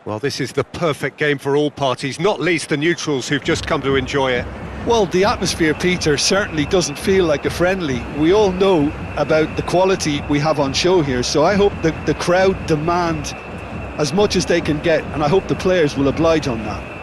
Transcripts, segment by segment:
Well, this is the perfect game for all parties, not least the neutrals who've just come to enjoy it. Well, the atmosphere, Peter, certainly doesn't feel like a friendly. We all know about the quality we have on show here, so I hope that the crowd demand as much as they can get, and I hope the players will oblige on that.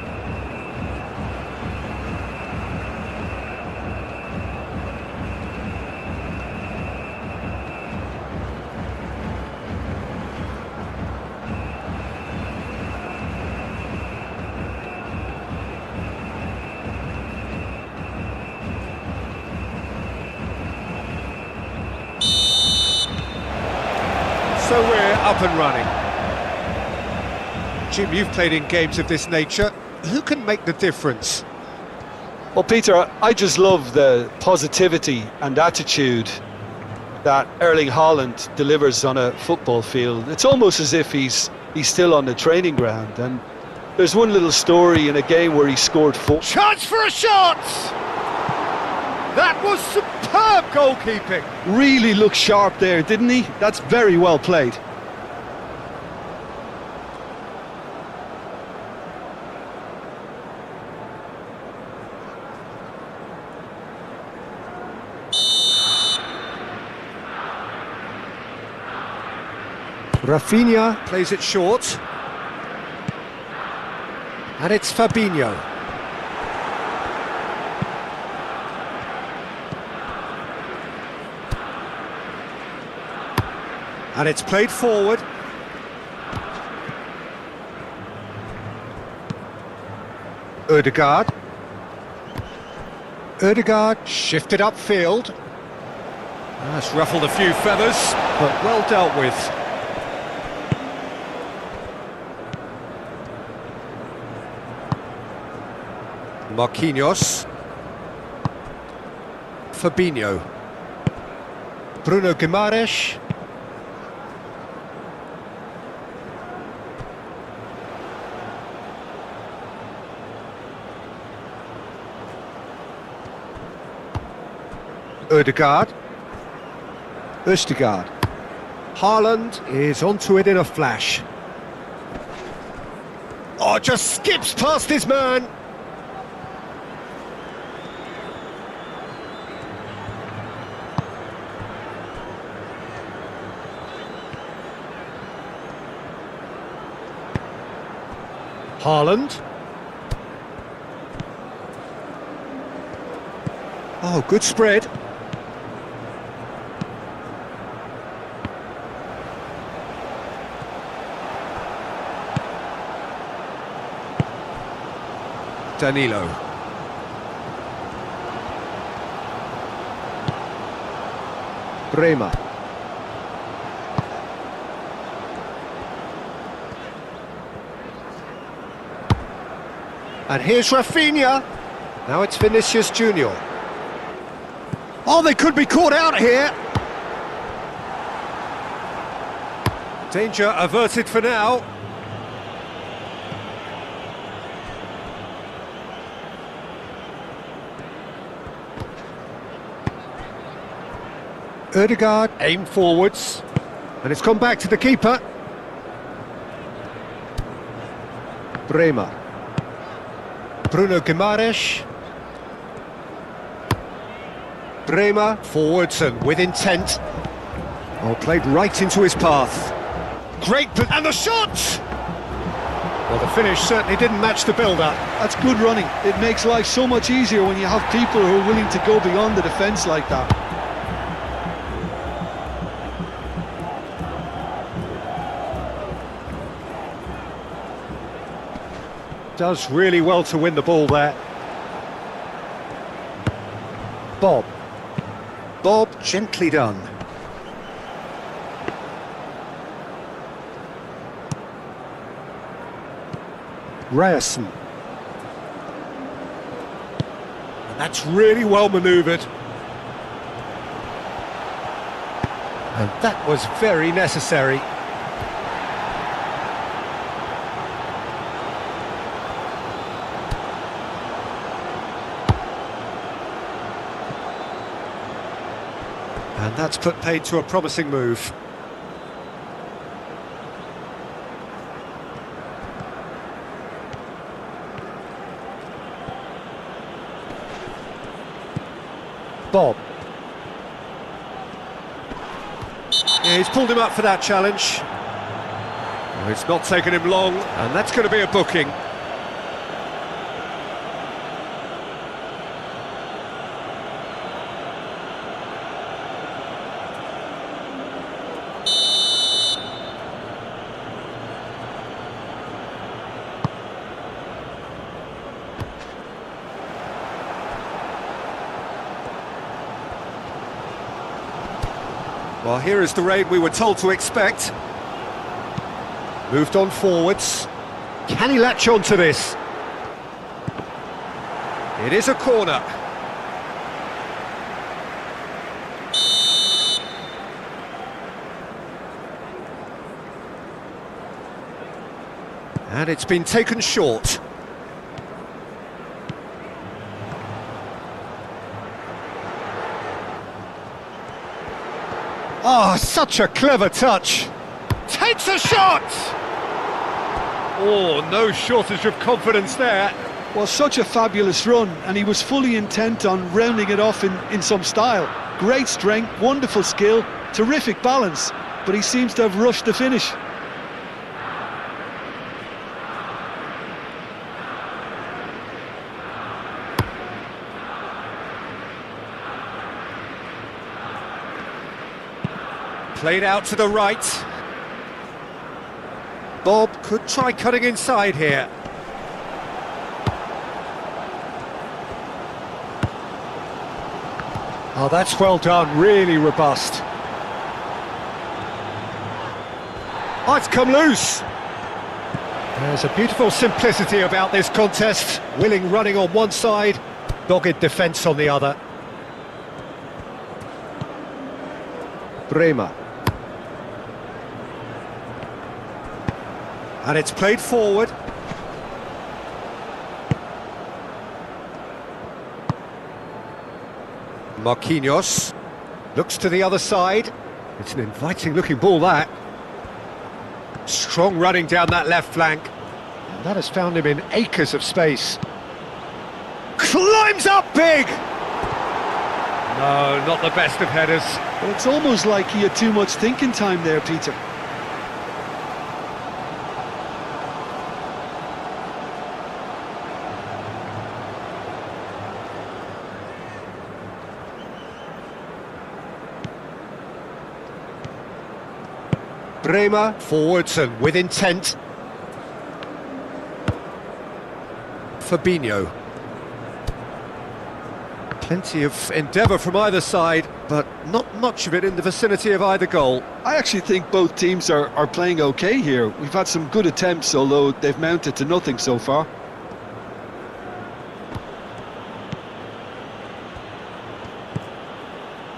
So we're up and running. Jim, you've played in games of this nature. Who can make the difference? Well, Peter, I just love the positivity and attitude that Erling Haaland delivers on a football field. It's almost as if he's still on the training ground. And there's one little story in a game where he scored 4. Chance for a shot! That was superb goalkeeping. Really looked sharp there, didn't he? That's very well played. Rafinha plays it short. And it's Fabinho. And it's played forward. Ødegaard. Ødegaard shifted upfield. That's ruffled a few feathers, but well dealt with. Marquinhos. Fabinho. Bruno Guimaraes. Ødegaard. Østegard. Haaland is onto it in a flash. Oh, just skips past his man. Haaland. Oh, good spread. Danilo. Bremer. And here's Rafinha. Now it's Vinicius Junior. Oh, they could be caught out here. Danger averted for now. Ødegaard aimed forwards, and it's gone back to the keeper. Bremer. Bruno Guimaraes. Bremer forwards and with intent. Oh, played right into his path. Great, and the shot! Well, the finish certainly didn't match the build-up. That's good running. It makes life so much easier when you have people who are willing to go beyond the defence like that. Does really well to win the ball there. Bob. Bob, gently done. Ryerson. And that's really well manoeuvred. And that was very necessary. And that's put paid to a promising move. Bob. Yeah, he's pulled him up for that challenge. Well, it's not taken him long, and that's going to be a booking. Well, here is the raid we were told to expect. Moved on forwards. Can he latch on to this? It is a corner. And it's been taken short. Oh, such a clever touch. Takes a shot! Oh, no shortage of confidence there. Well, such a fabulous run, and he was fully intent on rounding it off in some style. Great strength, wonderful skill, terrific balance, but he seems to have rushed the finish. Played out to the right. Bob could try cutting inside here. Oh, that's well done, really robust. Oh, it's come loose. There's a beautiful simplicity about this contest. Willing running on one side, dogged defence on the other. Bremer. And it's played forward. Marquinhos looks to the other side. It's an inviting looking ball, that. Strong running down that left flank. And that has found him in acres of space. Climbs up big! No, not the best of headers. Well, it's almost like he had too much thinking time there, Peter. Bremer forwards and with intent. Fabinho. Plenty of endeavour from either side, but not much of it in the vicinity of either goal. I actually think both teams are playing okay here. We've had some good attempts, although they've mounted to nothing so far.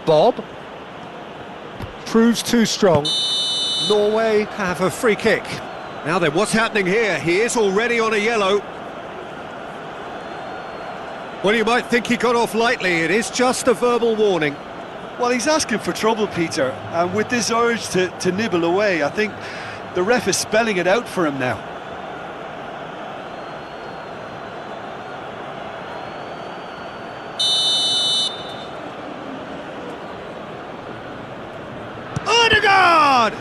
Bob. Proves too strong. Norway have a free kick. Now then, what's happening here? He is already on a yellow. Well, you might think he got off lightly. It is just a verbal warning. Well, he's asking for trouble, Peter, and with this urge to nibble away, I think the ref is spelling it out for him now. Odegaard!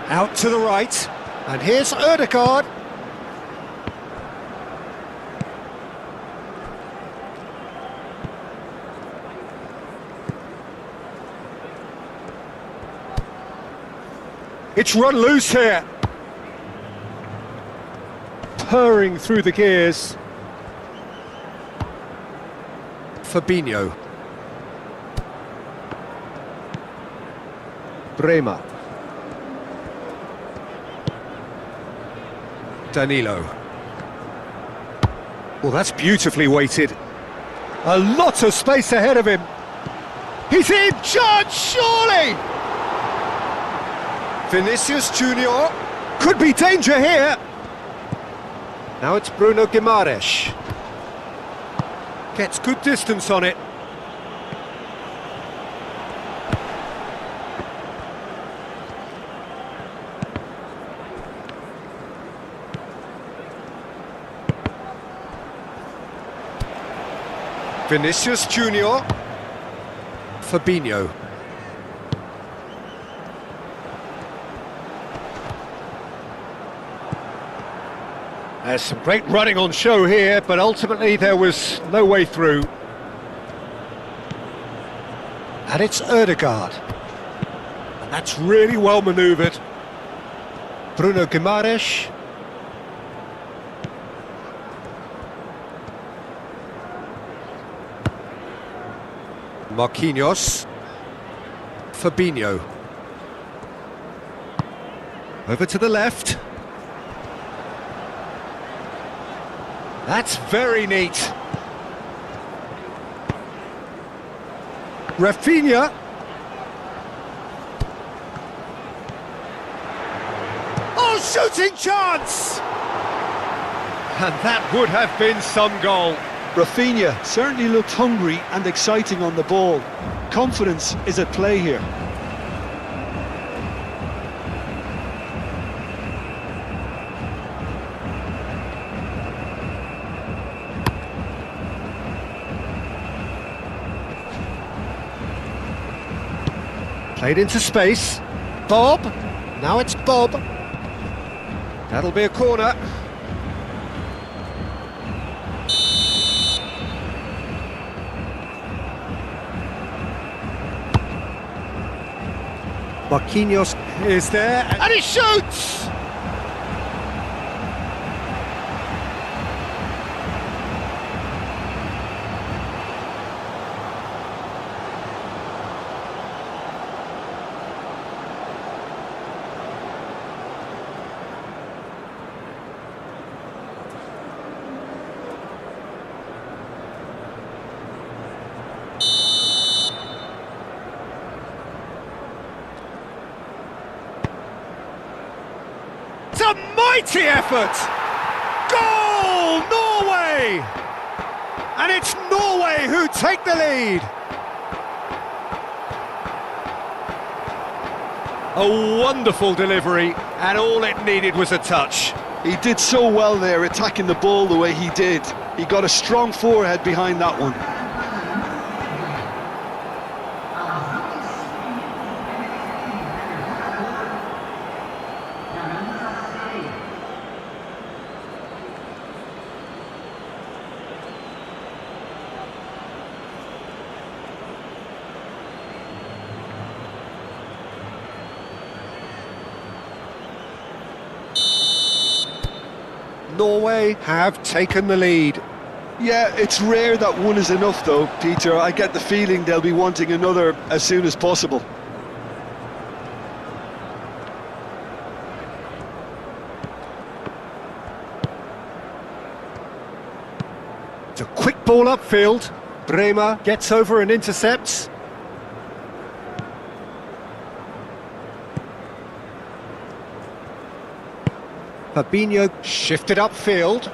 Out to the right, and here's Odegaard. It's run loose here. Purring through the gears. Fabinho. Bremer. Danilo. Well, that's beautifully weighted. A lot of space ahead of him. He's in charge, surely! Vinicius Junior. Could be danger here. Now it's Bruno Guimaraes. Gets good distance on it. Vinicius Junior. Fabinho. There's some great running on show here, but ultimately there was no way through. And it's Ødegaard. And that's really well manoeuvred. Bruno Guimaraes. Marquinhos. Fabinho. Over to the left. That's very neat. Rafinha. Oh, shooting chance! And that would have been some goal. Rafinha certainly looked hungry and exciting on the ball. Confidence is at play here. Played into space. Bob. Now it's Bob. That'll be a corner. Marquinhos is there, and he shoots! It's a mighty effort! Goal, Norway! And it's Norway who take the lead. A wonderful delivery, and all it needed was a touch. He did so well there, attacking the ball the way he did. He got a strong forehead behind that one. Norway have taken the lead. Yeah, it's rare that one is enough though, Peter. I get the feeling they'll be wanting another as soon as possible. It's a quick ball upfield. Bremer gets over and intercepts. Fabinho shifted upfield.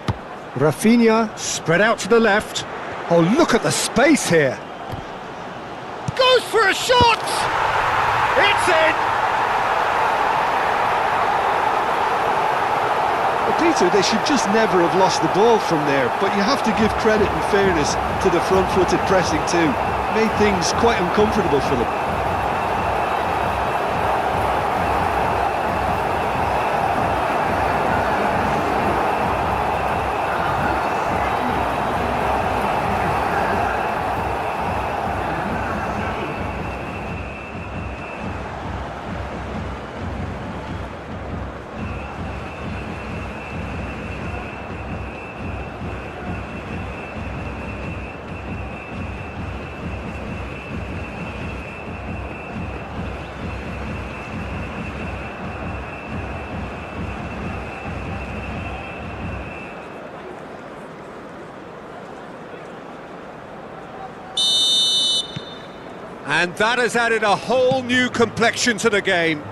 Rafinha spread out to the left. Oh, look at the space here. Goes for a shot! It's in! Well, Peter, they should just never have lost the ball from there, but you have to give credit and fairness to the front-footed pressing too. Made things quite uncomfortable for them. And that has added a whole new complexion to the game.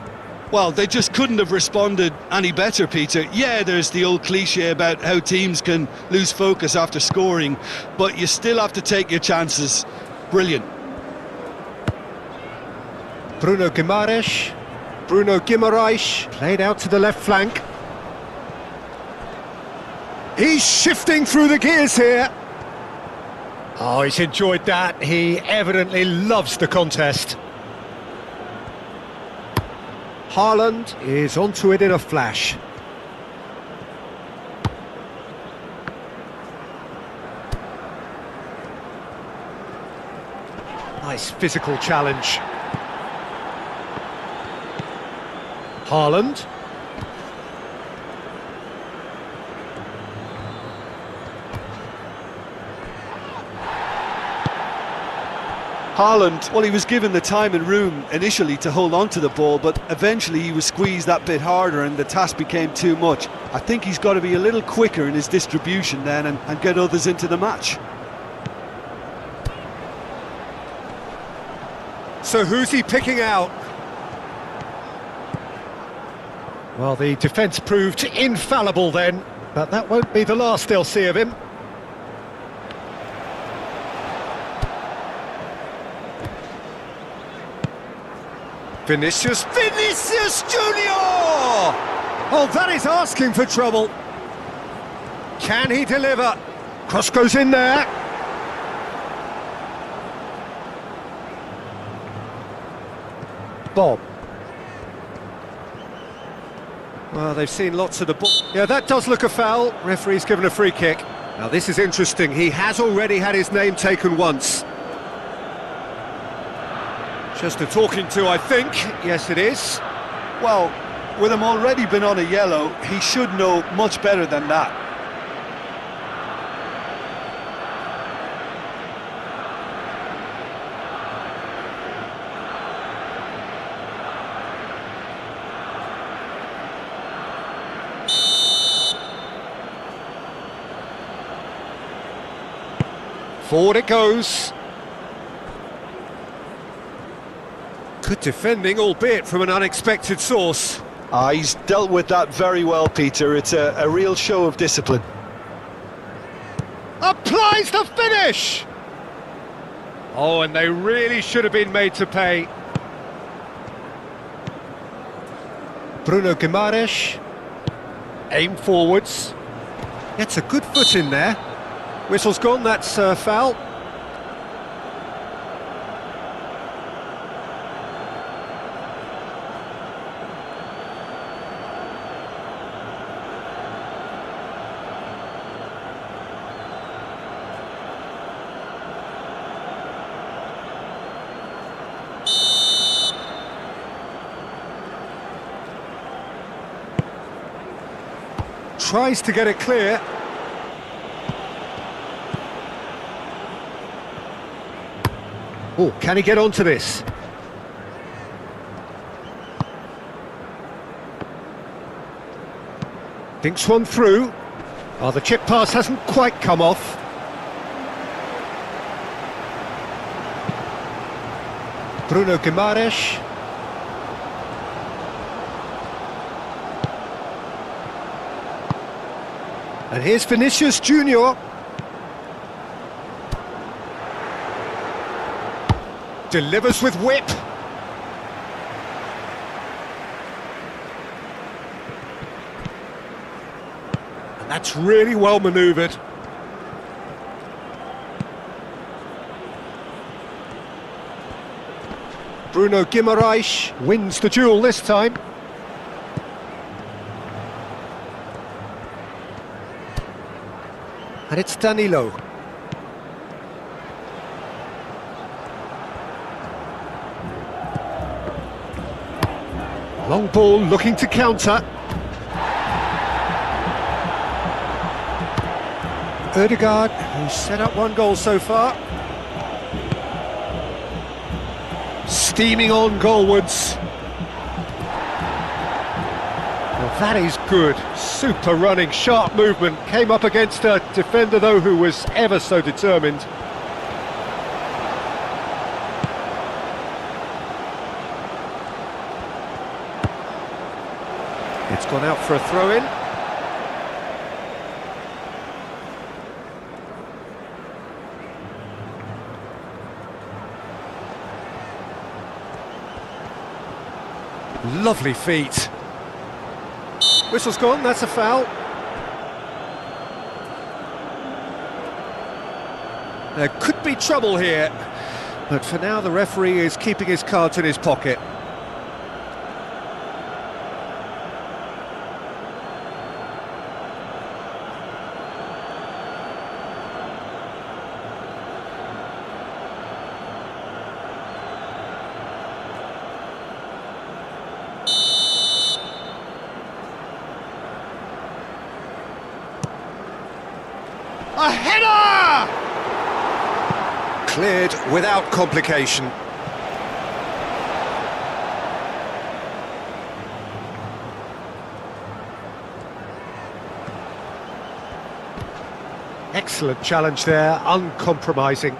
Well, they just couldn't have responded any better, Peter. Yeah, there's the old cliche about how teams can lose focus after scoring, but you still have to take your chances. Brilliant. Bruno Guimaraes, played out to the left flank. He's shifting through the gears here. Oh, he's enjoyed that. He evidently loves the contest. Haaland is onto it in a flash. Nice physical challenge. Haaland. Haaland, well, he was given the time and room initially to hold on to the ball, but eventually he was squeezed that bit harder and the task became too much. I think he's got to be a little quicker in his distribution then and get others into the match. So who's he picking out? Well, the defence proved infallible then, but that won't be the last they'll see of him. Vinicius Junior! Oh, that is asking for trouble. Can he deliver? Cross goes in there. Bob. Well, they've seen lots of the ball. Yeah, that does look a foul. Referee's given a free kick. Now, this is interesting. He has already had his name taken once. Just a talking to, I think. Yes, it is. Well, with him already been on a yellow, he should know much better than that. Forward it goes. Good defending, albeit from an unexpected source. He's dealt with that very well, Peter. It's a real show of discipline. Applies the finish! Oh, and they really should have been made to pay. Bruno Guimaraes. Aim forwards. Gets a good foot in there. Whistle's gone, that's foul. Tries to get it clear. Oh, can he get onto this? Thinks one through. Oh, the chip pass hasn't quite come off. Bruno Guimaraes. And here's Vinicius Junior. Delivers with whip. And that's really well manoeuvred. Bruno Guimaraes wins the duel this time. And it's Danilo. Long ball looking to counter. Ødegaard, who's set up one goal so far. Steaming on goalwards. Well, that is good. Super running, sharp movement. Came up against a defender, though, who was ever so determined. It's gone out for a throw-in. Lovely feet. Whistle's gone, that's a foul. There could be trouble here, but for now the referee is keeping his cards in his pocket. A header! Cleared without complication. Excellent challenge there, uncompromising.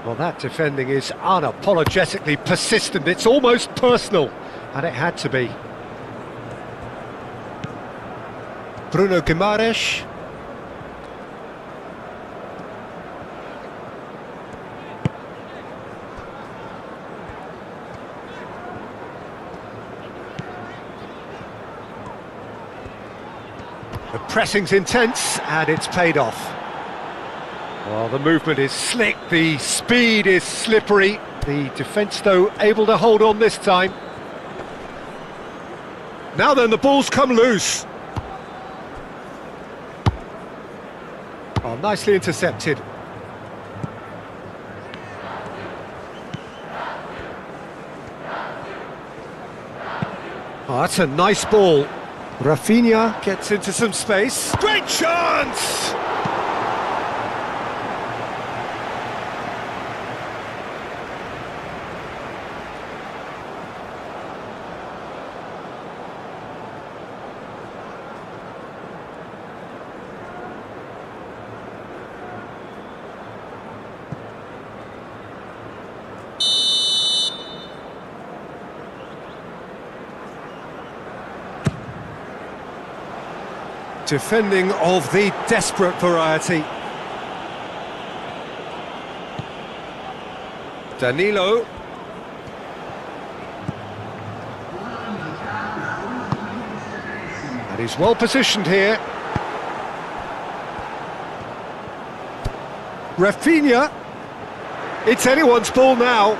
Well, that defending is unapologetically persistent. It's almost personal, and it had to be. Bruno Guimaraes. The pressing's intense, and it's paid off. Well, the movement is slick, the speed is slippery. The defence, though, able to hold on this time. Now then, the ball's come loose. Oh, nicely intercepted. Oh, that's a nice ball. Rafinha gets into some space. Great chance! Defending of the desperate variety. Danilo. And he's well positioned here. Rafinha. It's anyone's ball now.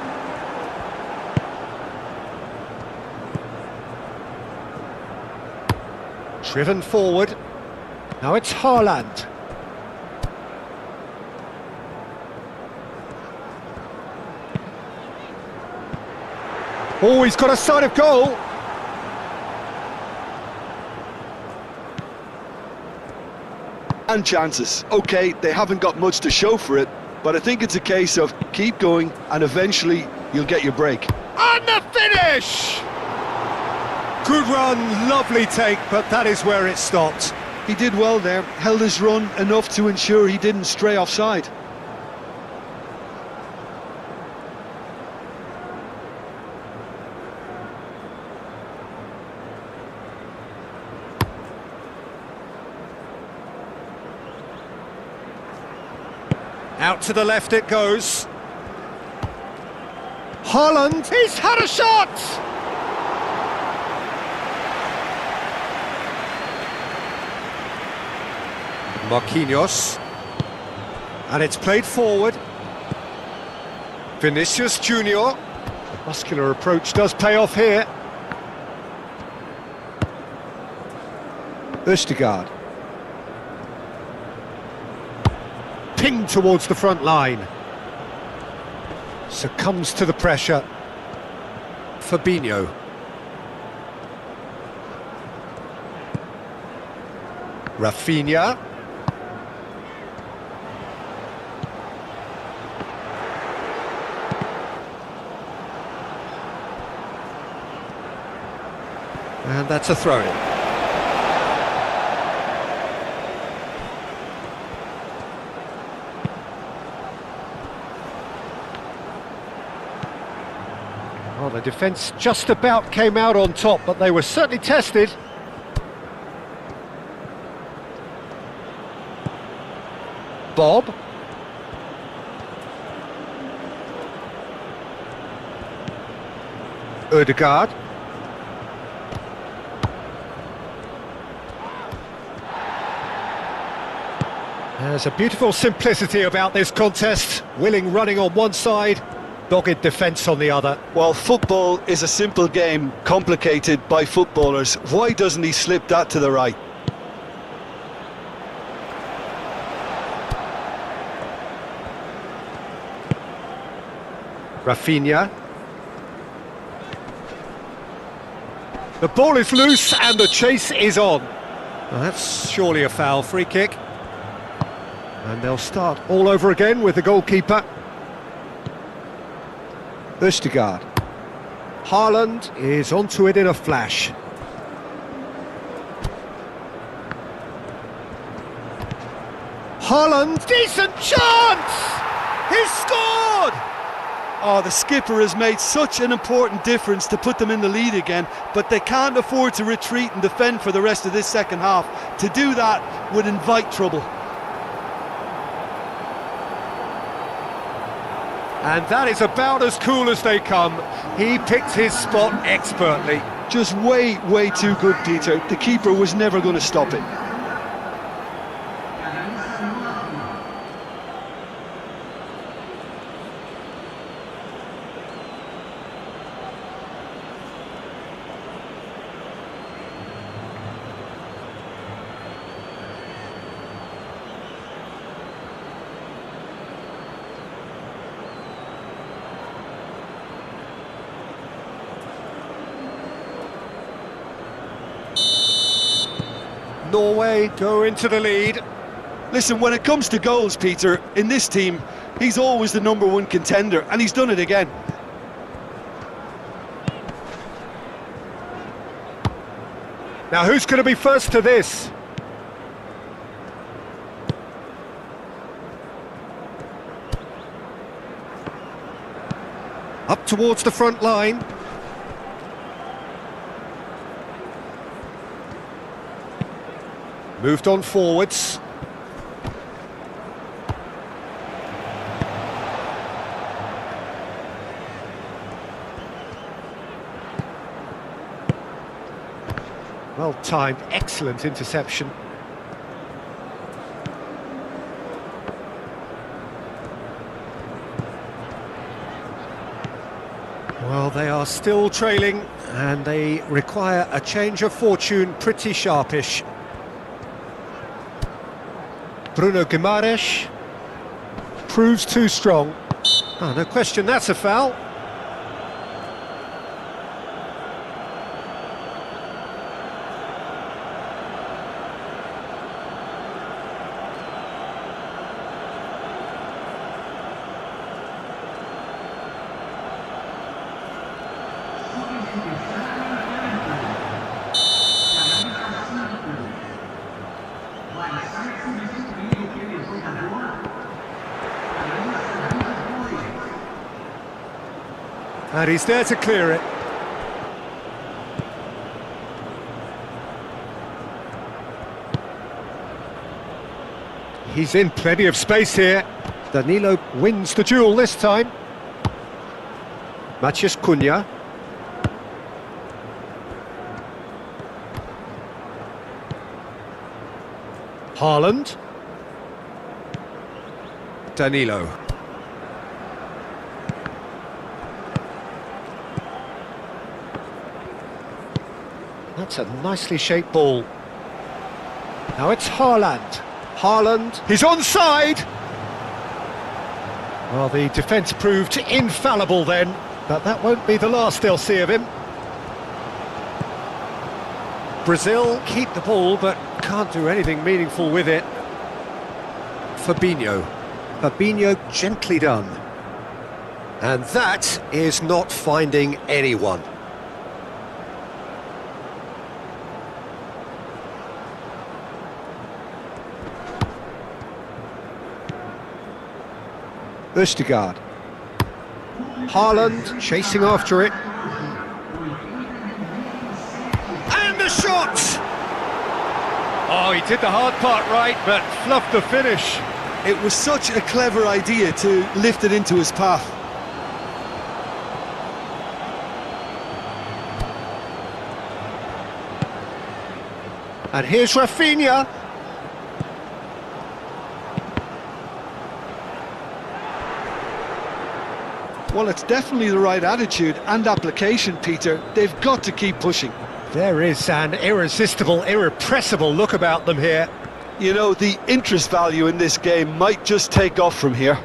Driven forward. Now it's Haaland. Oh, he's got a sight of goal. And chances. Okay, they haven't got much to show for it, but I think it's a case of keep going and eventually you'll get your break. And the finish! Good run, lovely take, but that is where it stopped. He did well there, held his run enough to ensure he didn't stray offside. Out to the left it goes. Haaland, he's had a shot! Marquinhos, and it's played forward. Vinicius Junior. Muscular approach does pay off here. Østigard. Pinged towards the front line. Succumbs to the pressure. Fabinho. Rafinha. And that's a throw-in. Well, the defence just about came out on top, but they were certainly tested. Bob. Ødegaard. There's a beautiful simplicity about this contest. Willing running on one side, dogged defence on the other. Well, football is a simple game, complicated by footballers. Why doesn't he slip that to the right? Rafinha. The ball is loose and the chase is on. Well, that's surely a foul. Free kick. And they'll start all over again with the goalkeeper. Ødegaard. Haaland is onto it in a flash. Haaland, decent chance! He's scored! Oh, the skipper has made such an important difference to put them in the lead again, but they can't afford to retreat and defend for the rest of this second half. To do that would invite trouble. And that is about as cool as they come. He picked his spot expertly. Just way, way too good, Peter. The keeper was never going to stop it. Norway go into the lead. Listen, when it comes to goals, Peter, in this team, he's always the #1 contender, and he's done it again. Now who's going to be first to this? Up towards the front line. Moved on forwards. Well timed, excellent interception. Well, they are still trailing and they require a change of fortune, pretty sharpish. Bruno Guimaraes proves too strong. Oh, no question, that's a foul. And he's there to clear it. He's in plenty of space here. Danilo wins the duel this time. Matheus Cunha. Haaland. Danilo. That's a nicely shaped ball. Now it's Haaland. Haaland, he's onside! Well, the defence proved infallible then, but that won't be the last they'll see of him. Brazil keep the ball, but can't do anything meaningful with it. Fabinho. Fabinho gently done. And that is not finding anyone. Ødegaard. Haaland chasing after it. And the shot! Oh, he did the hard part right, but fluffed the finish. It was such a clever idea to lift it into his path. And here's Rafinha. Well, it's definitely the right attitude and application, Peter. They've got to keep pushing. There is an irresistible, irrepressible look about them here. You know, the interest value in this game might just take off from here.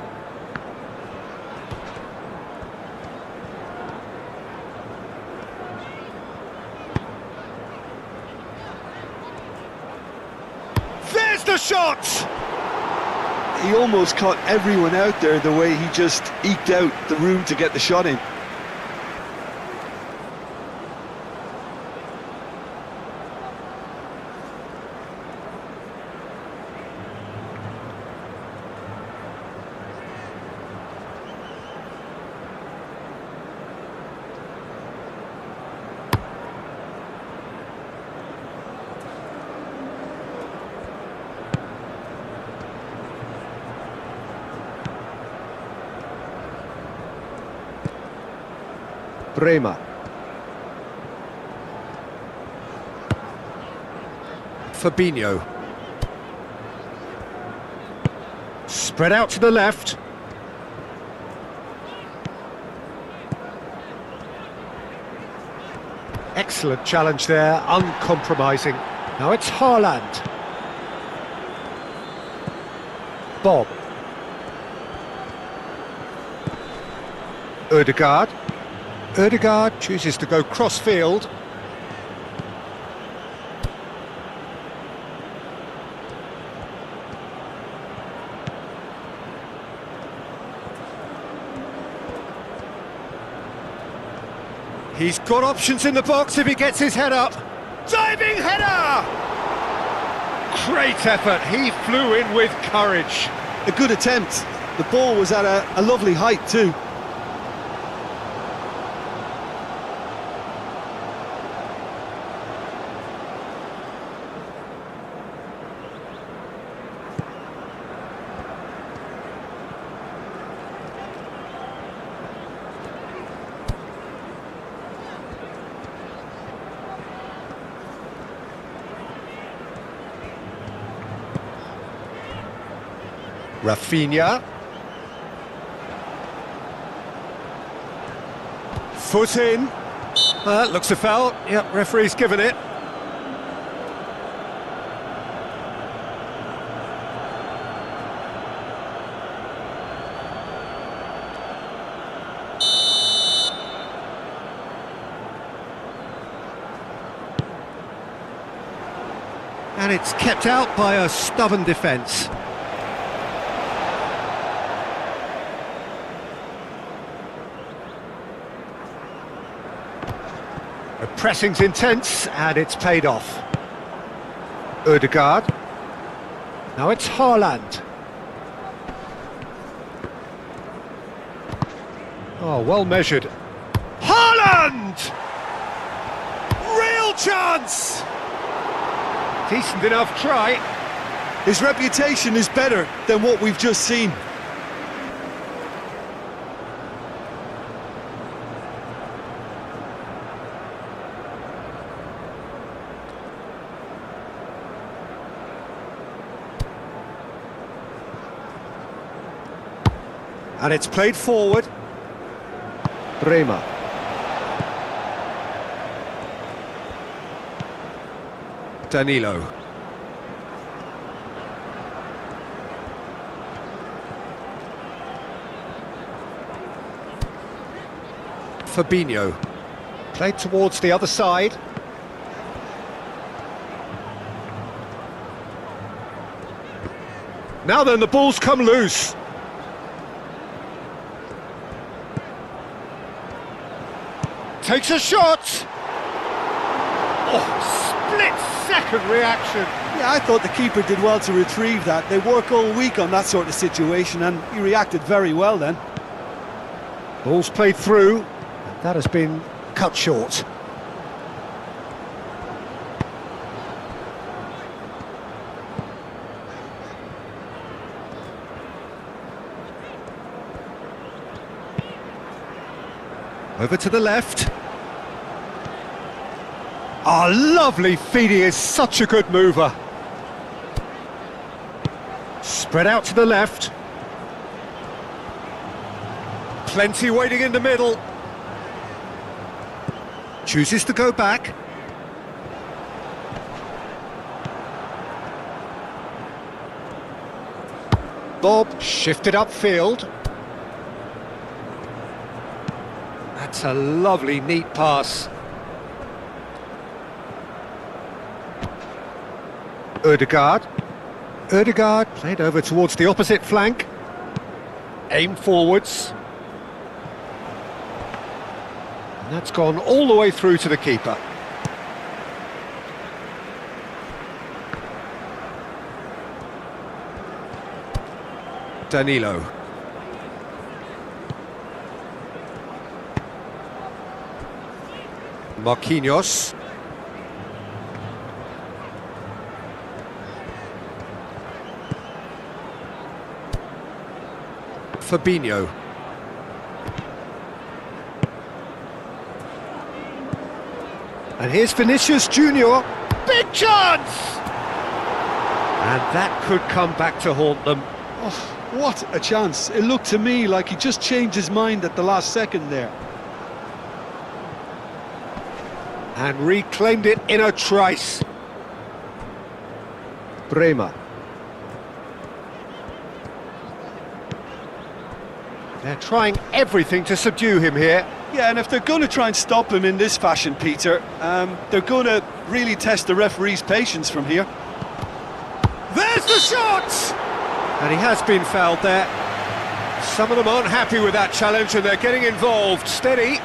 There's the shot! He almost caught everyone out there the way he just eked out the room to get the shot in. Bremer. Fabinho. Spread out to the left. Excellent challenge there, uncompromising. Now it's Haaland. Bob. Ødegaard. Ødegaard chooses to go cross-field. He's got options in the box if he gets his head up. Diving header! Great effort, he flew in with courage. A good attempt. The ball was at a lovely height too. Rafinha. Foot in. Looks a foul. Yep, referee's given it. And it's kept out by a stubborn defence. The pressing's intense, and it's paid off. Ødegaard. Now it's Haaland. Oh, well measured. Haaland! Real chance! Decent enough try. His reputation is better than what we've just seen. And it's played forward. Bremer. Danilo. Fabinho. Played towards the other side. Now then, the ball's come loose. Takes a shot! Oh, split-second reaction. Yeah, I thought the keeper did well to retrieve that. They work all week on that sort of situation, and he reacted very well then. Ball's played through. That has been cut short. Over to the left. Ah, lovely feed, he is such a good mover. Spread out to the left. Plenty waiting in the middle. Chooses to go back. Bob shifted upfield. That's a lovely, neat pass. Ødegaard played over towards the opposite flank. Aim forwards. And that's gone all the way through to the keeper. Danilo. Marquinhos. Fabinho. And here's Vinicius Junior. Big chance! And that could come back to haunt them. Oh, what a chance. It looked to me like he just changed his mind at the last second there. And reclaimed it in a trice. Bremer. They're trying everything to subdue him here. Yeah, and if they're going to try and stop him in this fashion, Peter, they're going to really test the referee's patience from here. There's the shot! And he has been fouled there. Some of them aren't happy with that challenge and they're getting involved. Steady.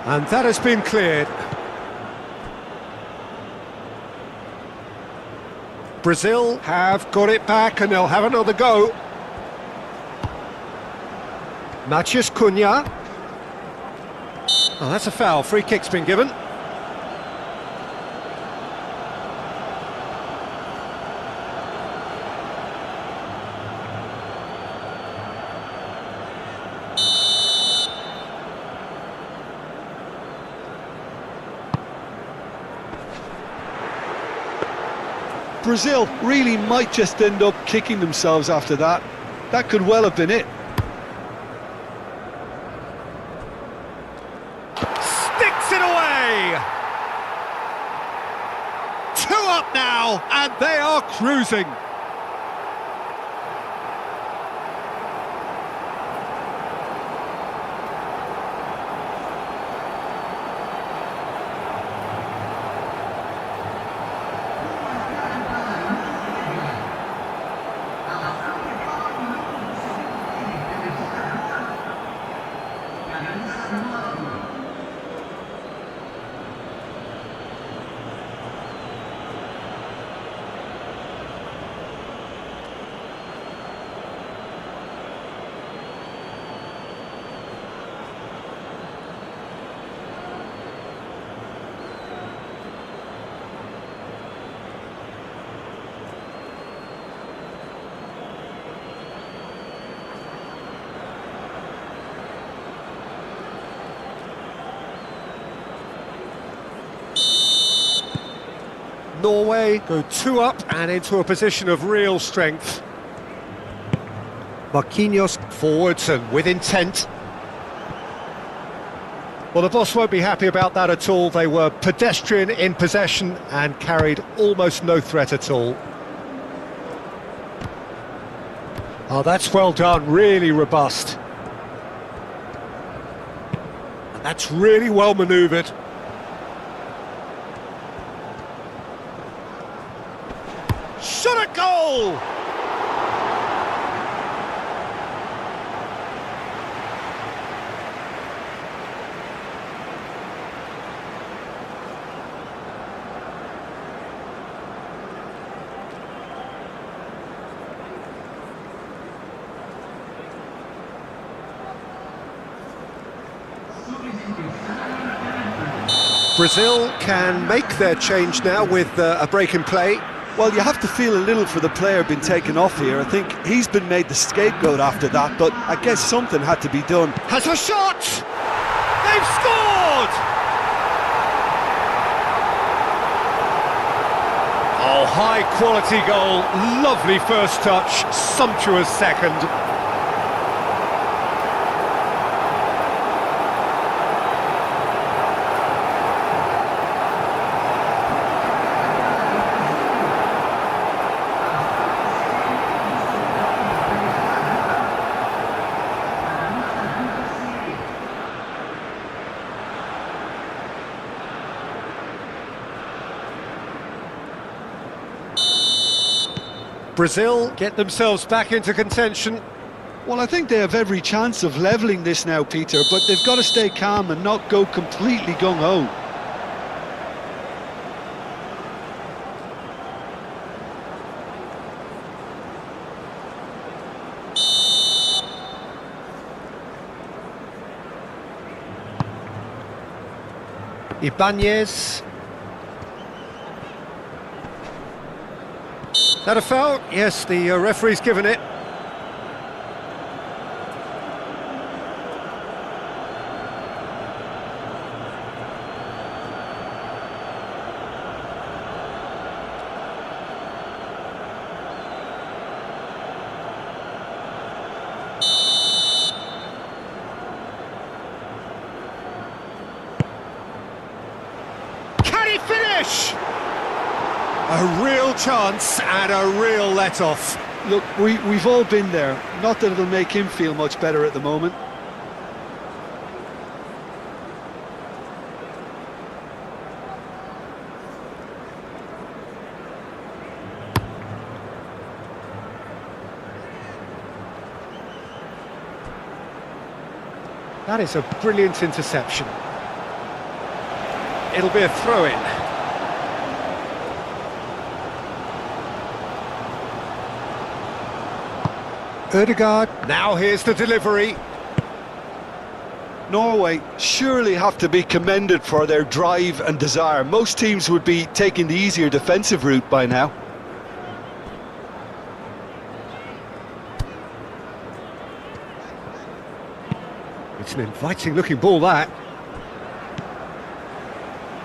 And that has been cleared. Brazil have got it back and they'll have another go. Matheus Cunha. Oh, that's a foul. Free kick's been given. Brazil really might just end up kicking themselves after that. That could well have been it. Sticks it away! 2 up now, and they are cruising. Norway go 2 up and into a position of real strength. Marquinhos forwards and with intent. Well, the boss won't be happy about that at all. They were pedestrian in possession and carried almost no threat at all. Oh, that's well done, really robust. And that's really well manoeuvred. Shot a goal! Brazil can make their change now with a break in play. Well, you have to feel a little for the player being taken off here. I think he's been made the scapegoat after that, but I guess something had to be done. Has a shot! They've scored! Oh, high quality goal, lovely first touch, sumptuous second. Brazil get themselves back into contention. Well, I think they have every chance of levelling this now, Peter, but they've got to stay calm and not go completely gung-ho. Ibanez. That a foul? Yes, the referee's given it. Can he finish? A real chance and a real let-off. Look, we've all been there. Not that it'll make him feel much better at the moment. That is a brilliant interception. It'll be a throw-in. Ødegaard, now here's the delivery. Norway surely have to be commended for their drive and desire. Most teams would be taking the easier defensive route by now. It's an inviting looking ball, that.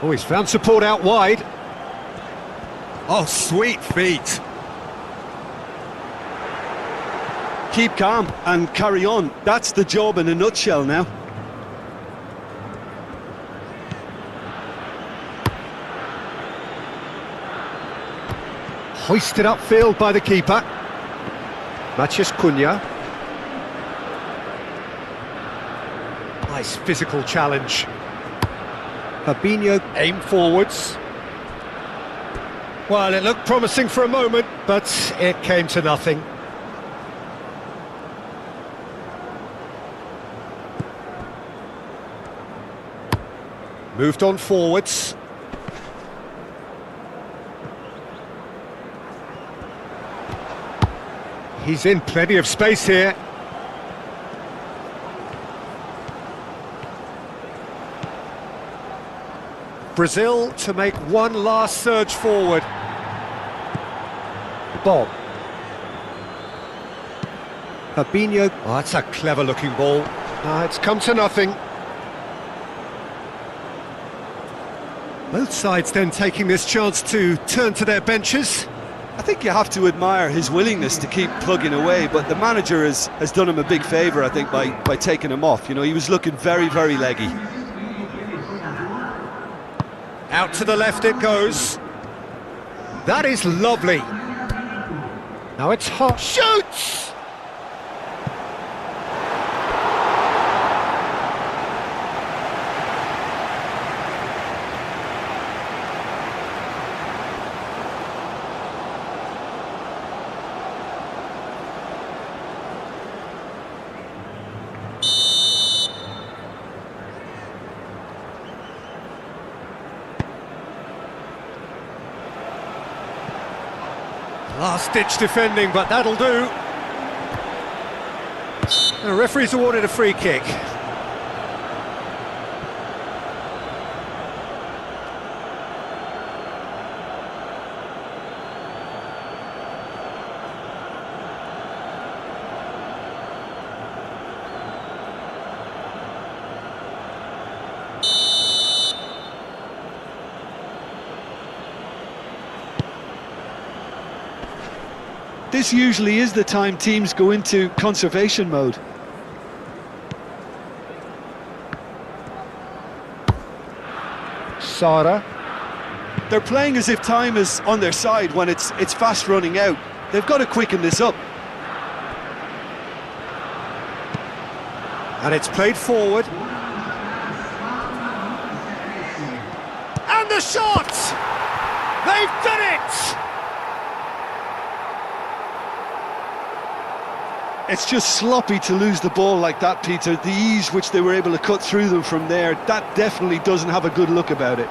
Oh, he's found support out wide. Oh, sweet feet. Keep calm and carry on. That's the job in a nutshell now. Hoisted upfield by the keeper. Matheus Cunha. Nice physical challenge. Fabinho aim forwards. Well, it looked promising for a moment, but it came to nothing. Moved on forwards. He's in plenty of space here. Brazil to make one last surge forward. Bob. Fabinho. Oh, that's a clever looking ball. It's come to nothing. Both sides then taking this chance to turn to their benches. I think you have to admire his willingness to keep plugging away, but the manager has done him a big favour, I think, by taking him off. You know, he was looking very, very leggy. Out to the left it goes. That is lovely. Now it's hot. Shoots! Last-ditch defending, but that'll do. The referee's awarded a free kick. This usually is the time teams go into conservation mode. Sara. They're playing as if time is on their side when it's fast running out. They've got to quicken this up. And it's played forward. And the shot! They've done it! It's just sloppy to lose the ball like that, Peter. The ease which they were able to cut through them from there, that definitely doesn't have a good look about it.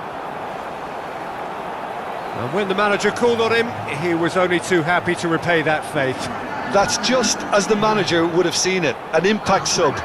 And when the manager called on him, he was only too happy to repay that faith. That's just as the manager would have seen it, an impact sub.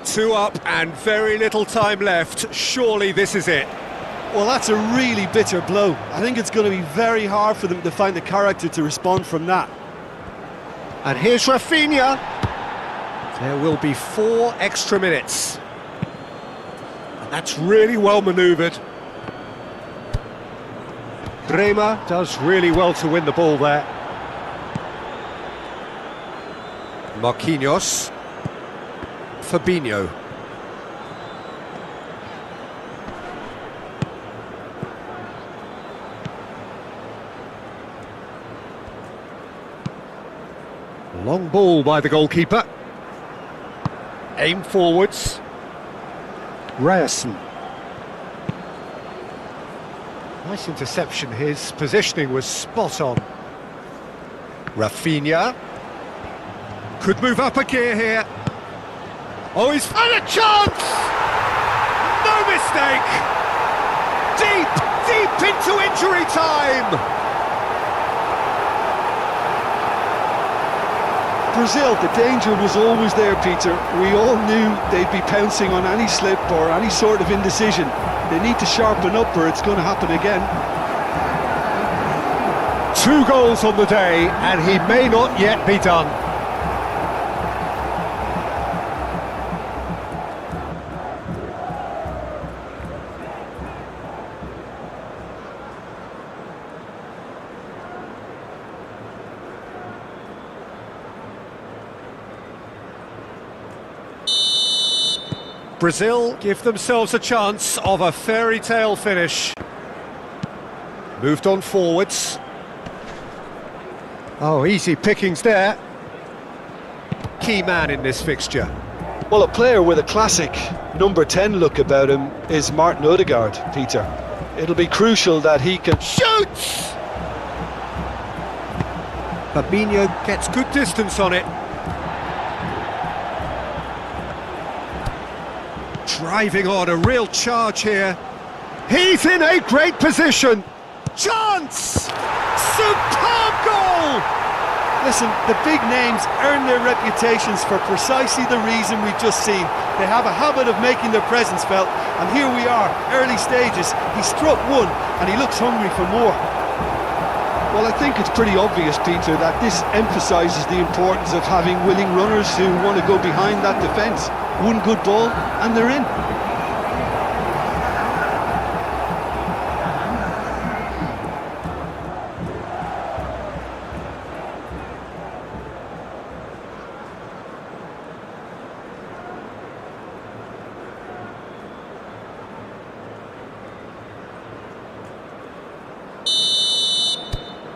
Two up and very little time left. Surely this is it. Well, that's a really bitter blow. I think it's going to be very hard for them to find the character to respond from that. And here's Rafinha. There will be 4 extra minutes. And that's really well manoeuvred. Bremer does really well to win the ball there. Marquinhos. Fabinho. Long ball by the goalkeeper. Aim forwards. Ryerson. Nice interception, his positioning was spot on. Rafinha. Could move up a gear here. Oh, he's had a chance! No mistake! Deep into injury time! Brazil, the danger was always there, Peter. We all knew they'd be pouncing on any slip or any sort of indecision. They need to sharpen up or it's going to happen again. 2 goals on the day, and he may not yet be done. Brazil give themselves a chance of a fairy tale finish. Moved on forwards. Oh, easy pickings there. Key man in this fixture. Well, a player with a classic number 10 look about him is Martin Odegaard, Peter. It'll be crucial that he can... Shoots! Fabinho gets good distance on it. Driving on, a real charge here. He's in a great position. Chance! Superb goal! Listen, the big names earn their reputations for precisely the reason we've just seen. They have a habit of making their presence felt, and here we are, early stages. He struck one, and he looks hungry for more. Well, I think it's pretty obvious, Peter, that this emphasises the importance of having willing runners who want to go behind that defence. One good ball, and they're in.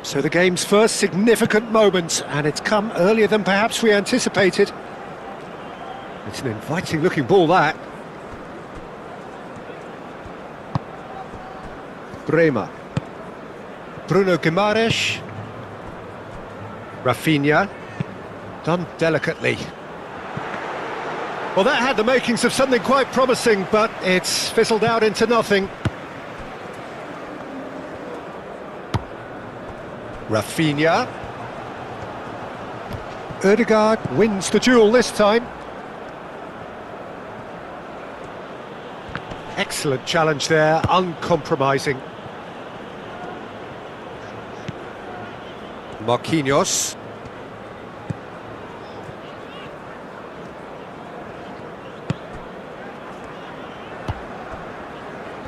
So the game's first significant moment, and it's come earlier than perhaps we anticipated. It's an inviting looking ball, that. Bremer. Bruno Guimaraes. Rafinha. Done delicately. Well, that had the makings of something quite promising, but it's fizzled out into nothing. Rafinha. Ødegaard wins the duel this time. Excellent challenge there, uncompromising. Marquinhos.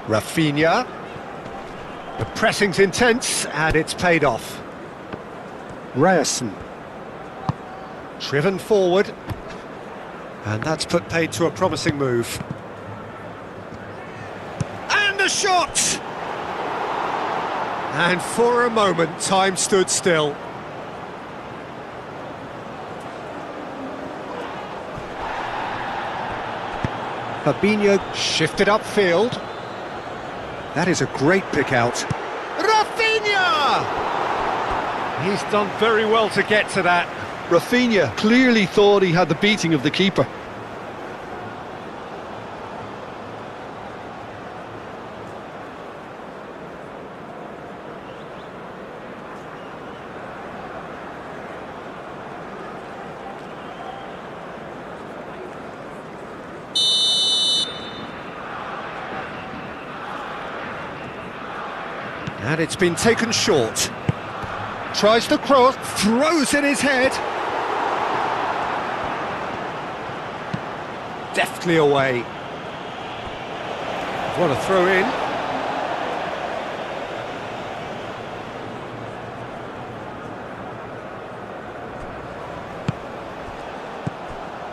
Rafinha. The pressing's intense and it's paid off. Ryerson. Driven forward. And that's put paid to a promising move. And a shot! And for a moment, time stood still. Fabinho shifted upfield. That is a great pick out. Rafinha! He's done very well to get to that. Rafinha clearly thought he had the beating of the keeper. And it's been taken short. Tries to cross, throws in his head. Deftly away. What a throw in.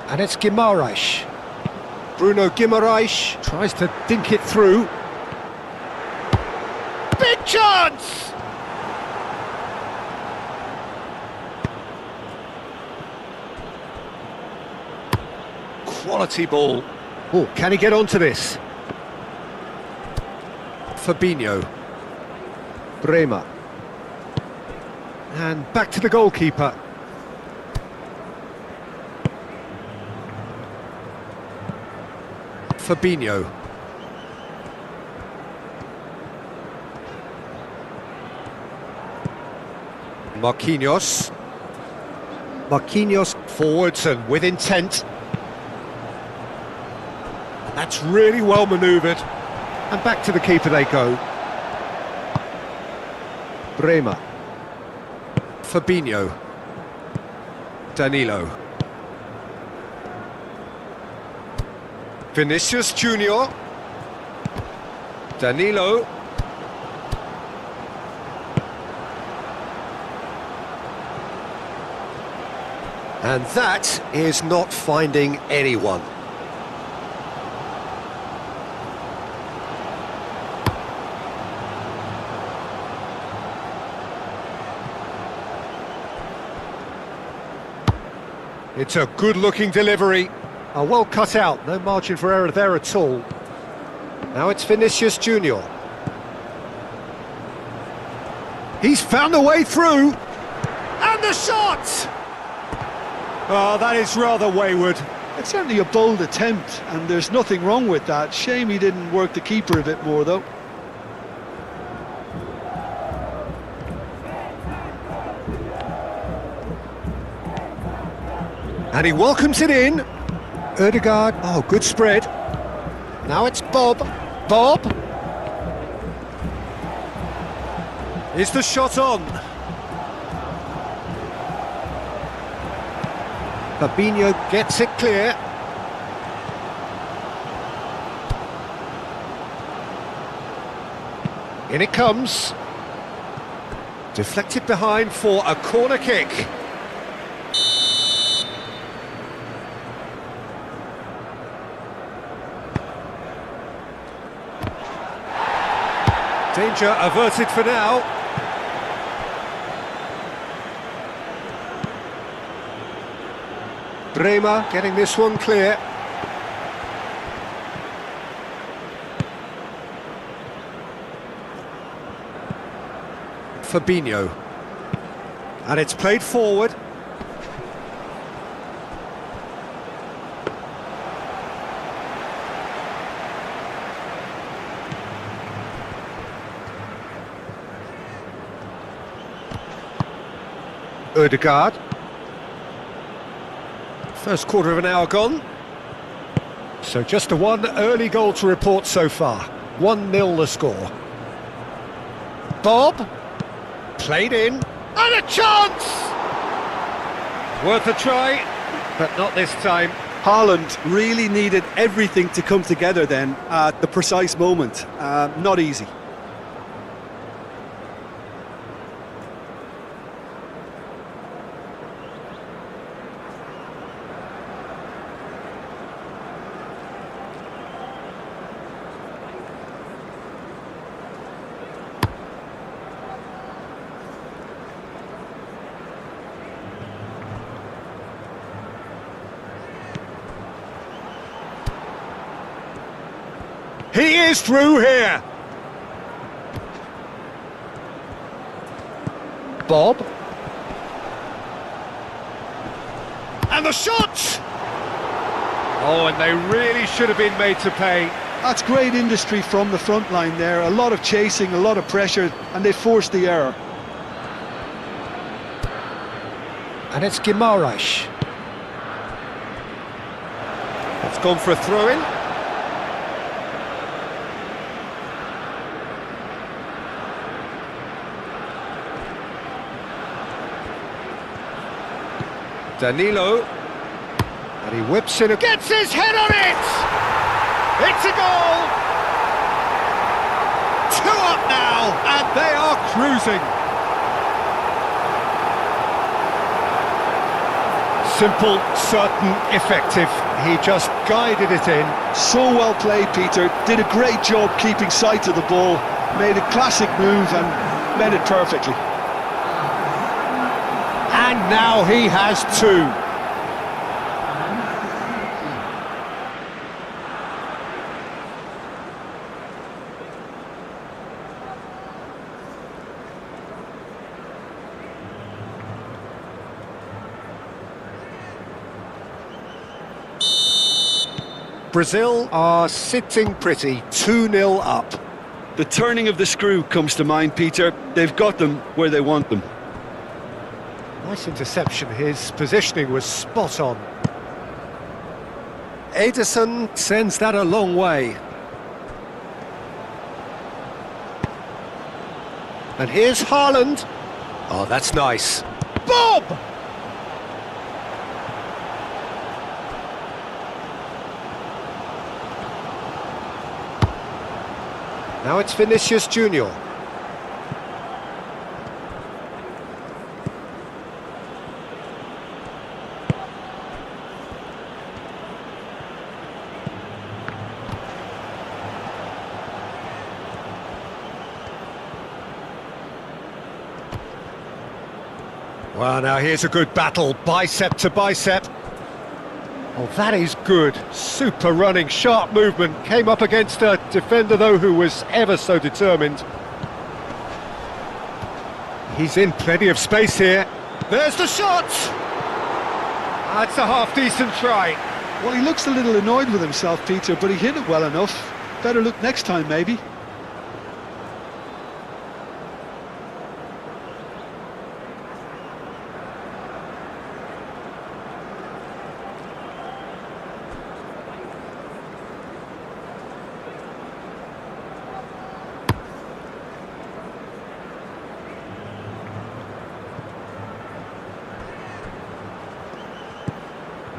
And it's Guimaraes. Bruno Guimaraes tries to dink it through. Big chance! Quality ball. Oh, can he get onto this? Fabinho. Bremer. And back to the goalkeeper. Fabinho. Marquinhos. Marquinhos forwards and with intent. And that's really well manoeuvred. And back to the keeper they go. Bremer. Fabinho. Danilo. Vinicius Junior. Danilo. And that is not finding anyone. It's a good-looking delivery. Well cut out, no margin for error there at all. Now it's Vinicius Junior. He's found a way through. And the shot! Oh, that is rather wayward. It's certainly a bold attempt, and there's nothing wrong with that. Shame he didn't work the keeper a bit more, though. And he welcomes it in. Ødegaard, oh, good spread. Now it's Bob. Bob! Is the shot on? Fabinho gets it clear. In it comes. Deflected behind for a corner kick. Danger averted for now. Bremer getting this one clear. Fabinho. And it's played forward. Ødegaard. First quarter of an hour gone. So just the one early goal to report so far. 1-0 the score. Bob. Played in. And a chance! Worth a try, but not this time. Haaland really needed everything to come together then at the precise moment. Not easy. He is through here. Bob. And the shot! Oh, and they really should have been made to pay. That's great industry from the front line there. A lot of chasing, a lot of pressure, and they forced the error. And it's Guimaraes. That's gone for a throw-in. Danilo, and he whips in, gets his head on it! It's a goal! 2 up now, and they are cruising. Simple, certain, effective. He just guided it in. So well played, Peter. Did a great job keeping sight of the ball. Made a classic move and met it perfectly. And now he has 2. Brazil are sitting pretty, 2-0 up. The turning of the screw comes to mind, Peter. They've got them where they want them. Nice interception, his positioning was spot on. Ederson sends that a long way. And here's Haaland. Oh, that's nice. Bob! Now it's Vinicius Junior. Well, now here's a good battle, bicep to bicep. Oh, that is good. Super running, sharp movement. Came up against a defender, though, who was ever so determined. He's in plenty of space here. There's the shot! That's a half-decent try. Well, he looks a little annoyed with himself, Peter, but he hit it well enough. Better look next time, maybe.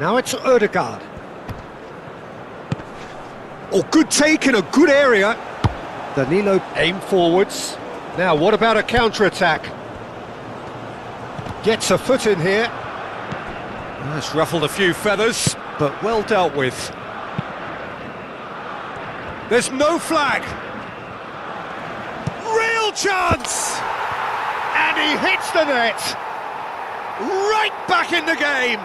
Now it's Ødegaard. Oh, good take in a good area. Danilo aim forwards. Now, what about a counter-attack? Gets a foot in here. That's ruffled a few feathers, but well dealt with. There's no flag. Real chance! And he hits the net. Right back in the game.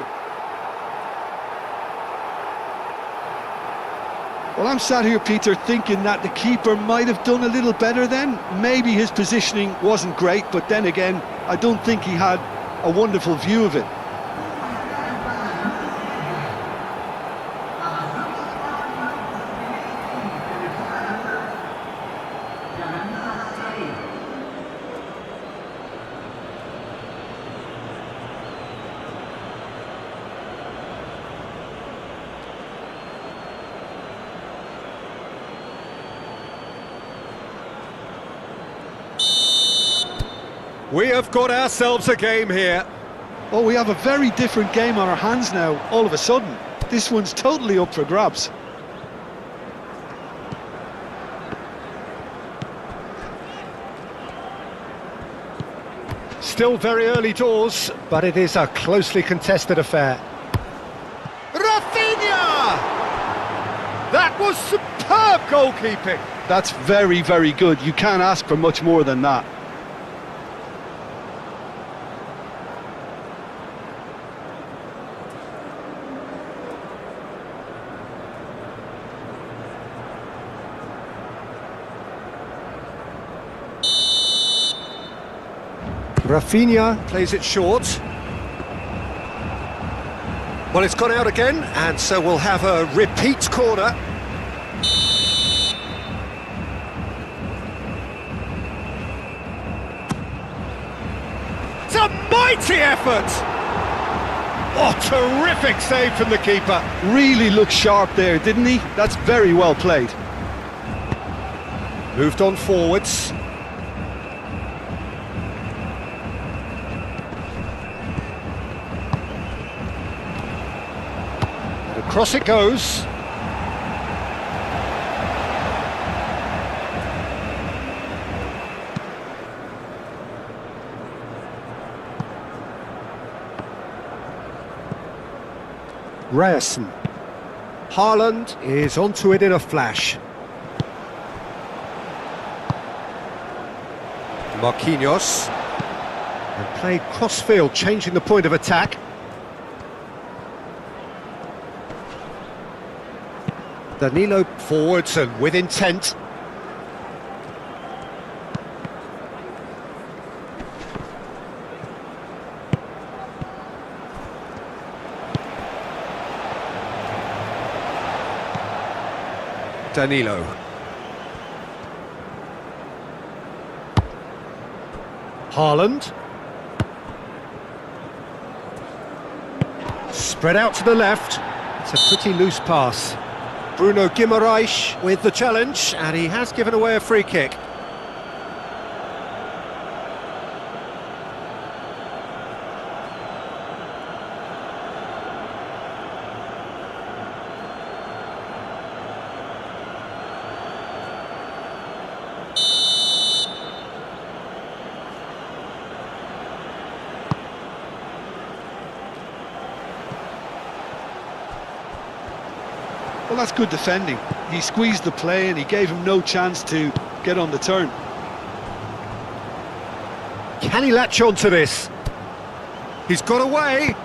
Well, I'm sat here, Peter, thinking that the keeper might have done a little better then. Maybe his positioning wasn't great, but then again, I don't think he had a wonderful view of it. We have got ourselves a game here. Oh, we have a very different game on our hands now, all of a sudden. This one's totally up for grabs. Still very early doors, but it is a closely contested affair. Rafinha! That was superb goalkeeping. That's very, very good. You can't ask for much more than that. Rafinha plays it short. Well, it's gone out again, and so we'll have a repeat corner. It's a mighty effort! Oh, terrific save from the keeper. Really looked sharp there, didn't he? That's very well played. Moved on forwards. Across it goes. Ryerson. Haaland is onto it in a flash. Marquinhos. And played cross-field, changing the point of attack. Danilo forwards and with intent. Danilo. Haaland. Spread out to the left. It's a pretty loose pass. Bruno Guimaraes with the challenge, and he has given away a free kick. Well, that's good defending. He squeezed the play and he gave him no chance to get on the turn. Can he latch on to this? He's got away.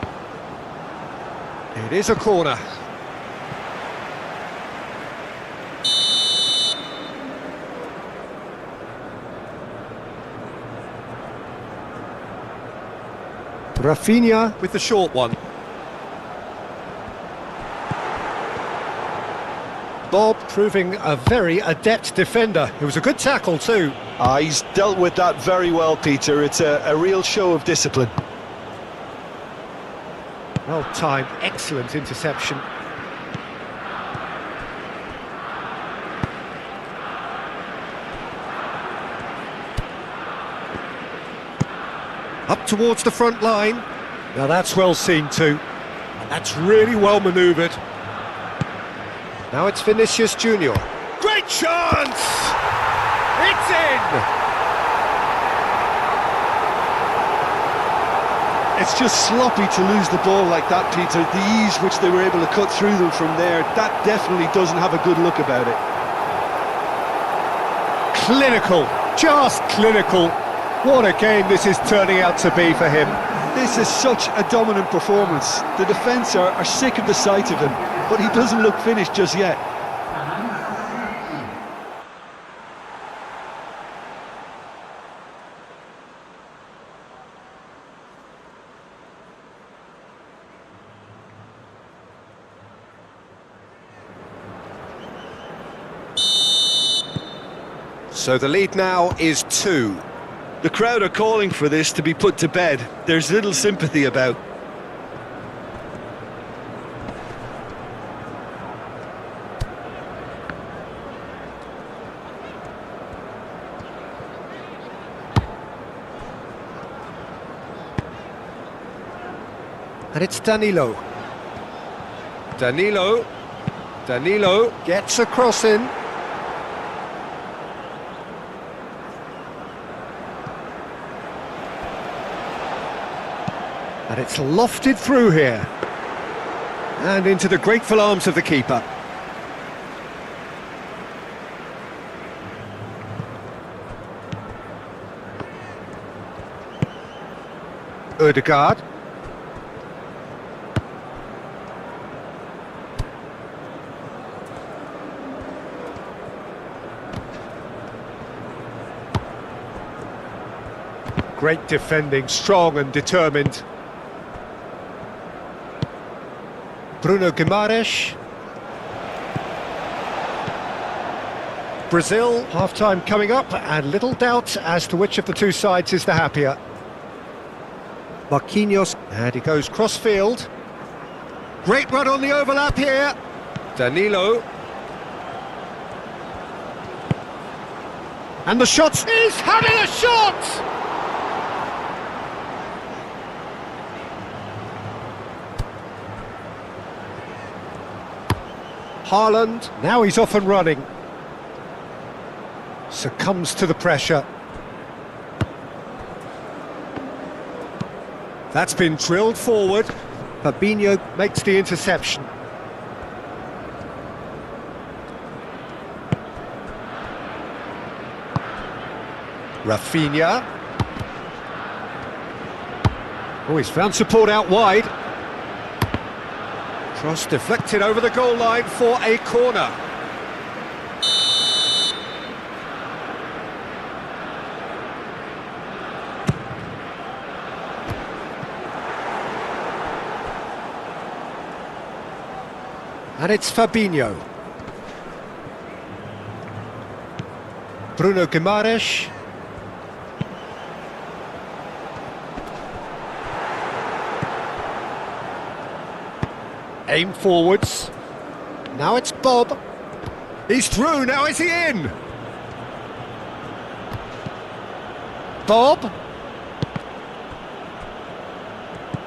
It is a corner. Rafinha with the short one. Bob proving a very adept defender. It was a good tackle too. He's dealt with that very well, Peter. It's a real show of discipline. Well timed, excellent interception. Up towards the front line. Now that's well seen too. And that's really well manoeuvred. Now it's Vinicius Junior. Great chance! It's in! It's just sloppy to lose the ball like that, Peter. The ease which they were able to cut through them from there, that definitely doesn't have a good look about it. Clinical, just clinical. What a game this is turning out to be for him. This is such a dominant performance. The defence are sick of the sight of him, but he doesn't look finished just yet. So the lead now is 2. The crowd are calling for this to be put to bed. There's little sympathy about. And it's Danilo. Danilo gets a cross in. And it's lofted through here. And into the grateful arms of the keeper. Ødegaard. Great defending, strong and determined. Bruno Guimaraes. Brazil, half-time coming up, and little doubt as to which of the two sides is the happier. Marquinhos, and he goes cross-field. Great run on the overlap here. Danilo. And the shot, he's having a shot! Haaland, now he's off and running. Succumbs to the pressure. That's been drilled forward. Fabinho makes the interception. Rafinha. Oh, he's found support out wide. Cross deflected over the goal line for a corner. And it's Fabinho. Bruno Guimaraes. Aim forwards. Now it's Bob. He's through, now is he in? Bob.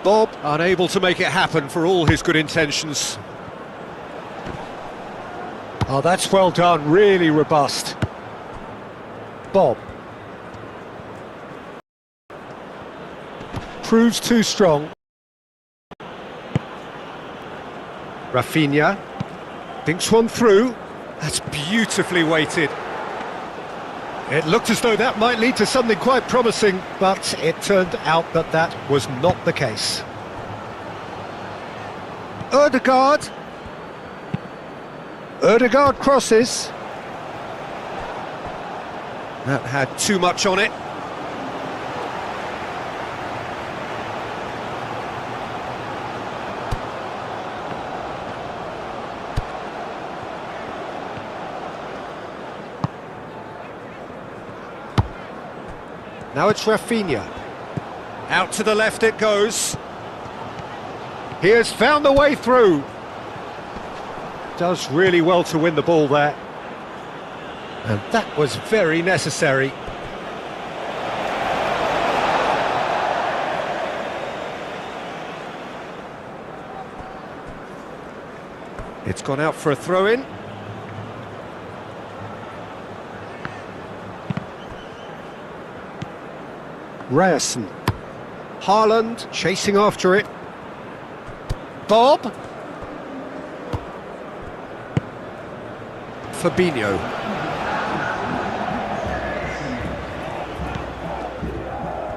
Bob unable to make it happen for all his good intentions. Oh, that's well done, really robust. Bob. Proves too strong. Rafinha. Thinks one through. That's beautifully weighted. It looked as though that might lead to something quite promising, but it turned out that that was not the case. Ødegaard. Ødegaard crosses. That had too much on it. Now it's Rafinha. Out to the left it goes. He has found the way through. Does really well to win the ball there. And that was very necessary. It's gone out for a throw-in. Ryerson. Haaland chasing after it. Bob. Fabinho.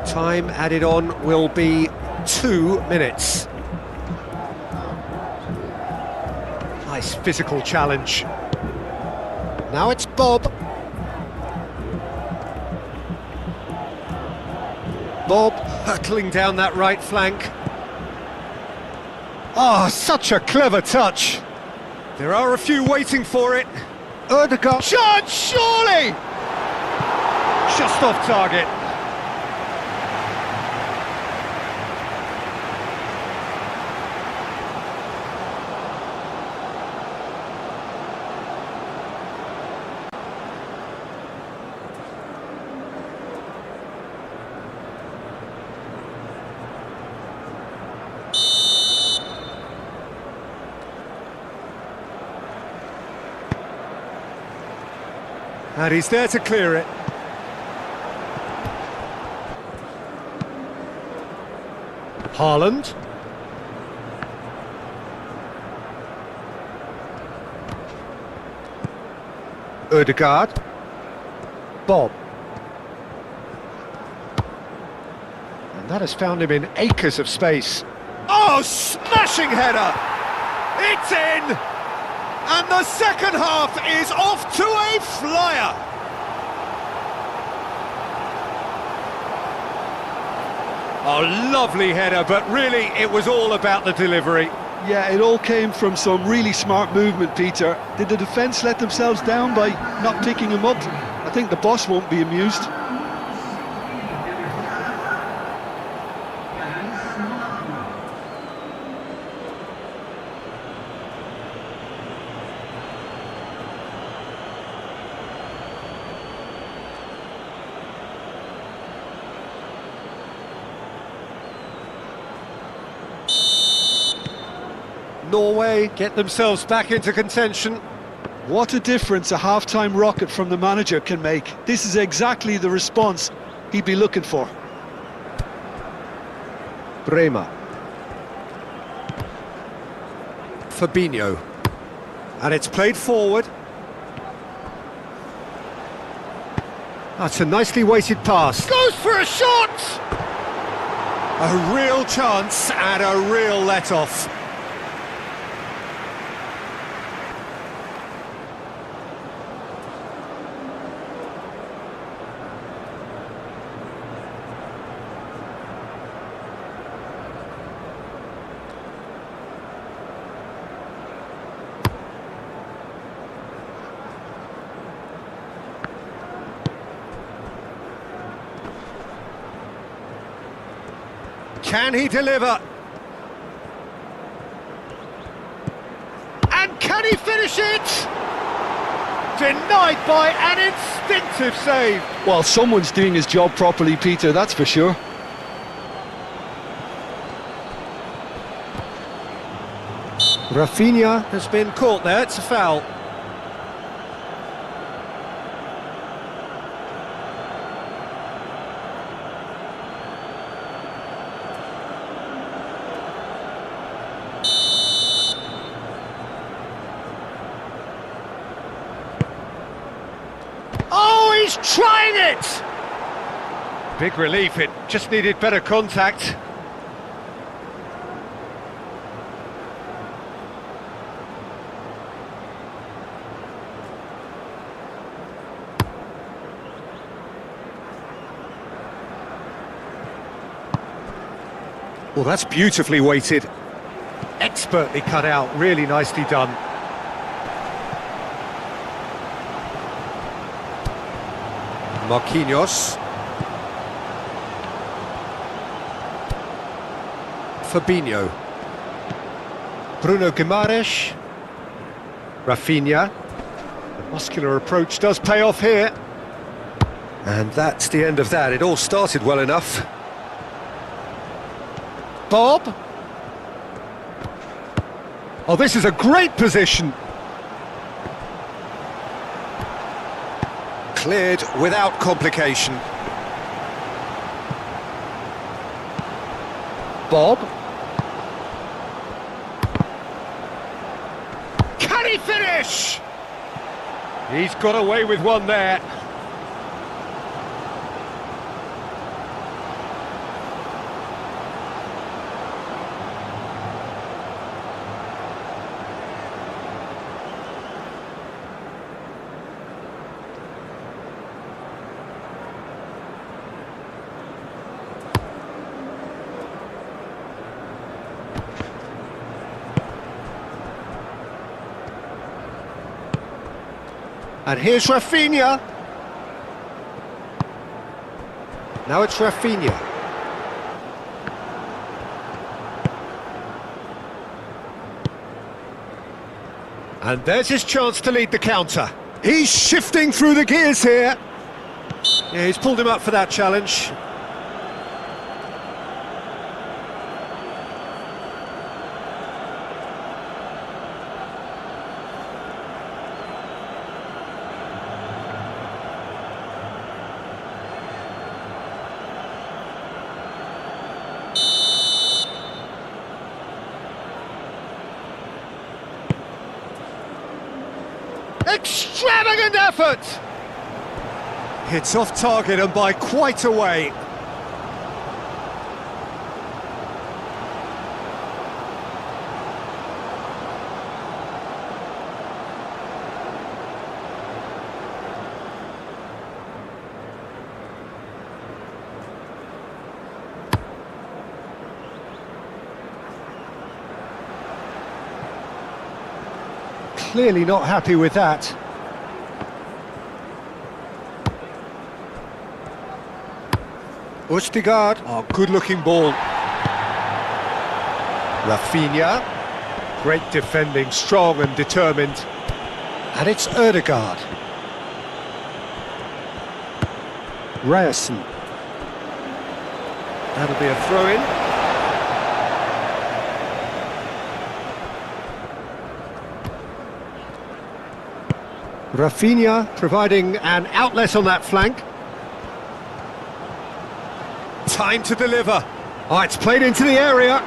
Time added on will be 2 minutes. Nice physical challenge. Now it's Bob. Bob hurtling down that right flank. Oh, such a clever touch. There are a few waiting for it. Ødegaard. Shot, surely! Just off target. And he's there to clear it. Haaland. Ødegaard. Bob. And that has found him in acres of space. Oh, smashing header! It's in! And the second half is off to a flyer! Oh, lovely header, but really it was all about the delivery. Yeah, it all came from some really smart movement, Peter. Did the defence let themselves down by not picking him up? I think the boss won't be amused. Norway get themselves back into contention. What a difference a half-time rocket from the manager can make. This is exactly the response he'd be looking for. Bremer. Fabinho. And it's played forward. That's a nicely weighted pass. Goes for a shot! A real chance and a real let-off. Can he deliver? And can he finish it? Denied by an instinctive save. Well, someone's doing his job properly, Peter, that's for sure. Rafinha has been caught there, it's a foul. Oh, he's trying it! Big relief, it just needed better contact. Well, that's beautifully weighted. Expertly cut out, really nicely done. Marquinhos. Fabinho. Bruno Guimaraes. Rafinha. The muscular approach does pay off here. And that's the end of that. It all started well enough. Bob. Oh, this is a great position. Cleared without complication. Bob. Can he finish? He's got away with one there. And here's Rafinha. Now it's Rafinha. And there's his chance to lead the counter. He's shifting through the gears here. Yeah, he's pulled him up for that challenge. Extravagant effort! It's off target and by quite a way. Clearly not happy with that. Ustigard, oh, good-looking ball. Rafinha, great defending, strong and determined. And it's Ødegaard. Ryerson. That'll be a throw-in. Rafinha providing an outlet on that flank. Time to deliver. Oh, it's played into the area.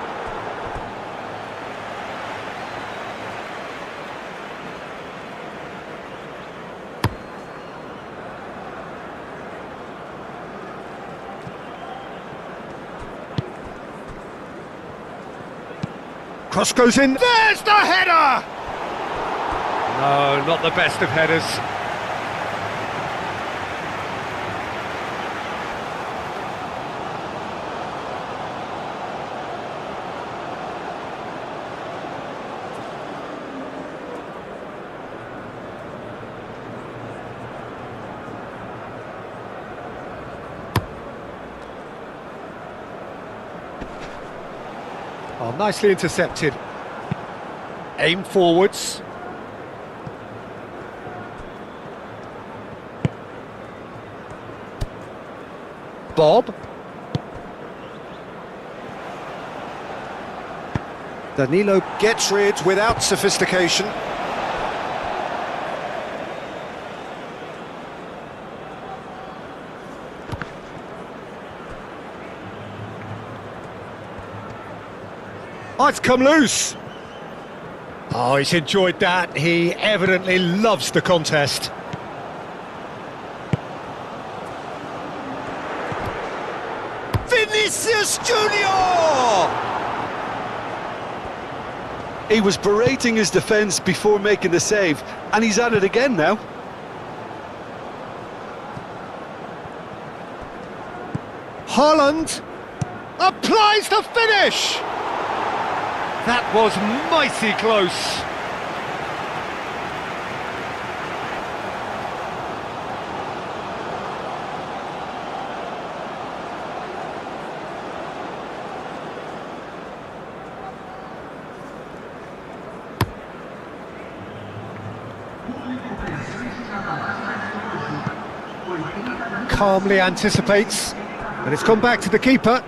Cross goes in. There's the header! No, not the best of headers. Oh, nicely intercepted. Aim forwards. Bob. Danilo gets rid without sophistication. Oh, it's come loose. Oh, he's enjoyed that. He evidently loves the contest. Vinicius Junior! He was berating his defence before making the save, and he's at it again now. Haaland applies the finish! That was mighty close. Calmly anticipates, and it's gone back to the keeper.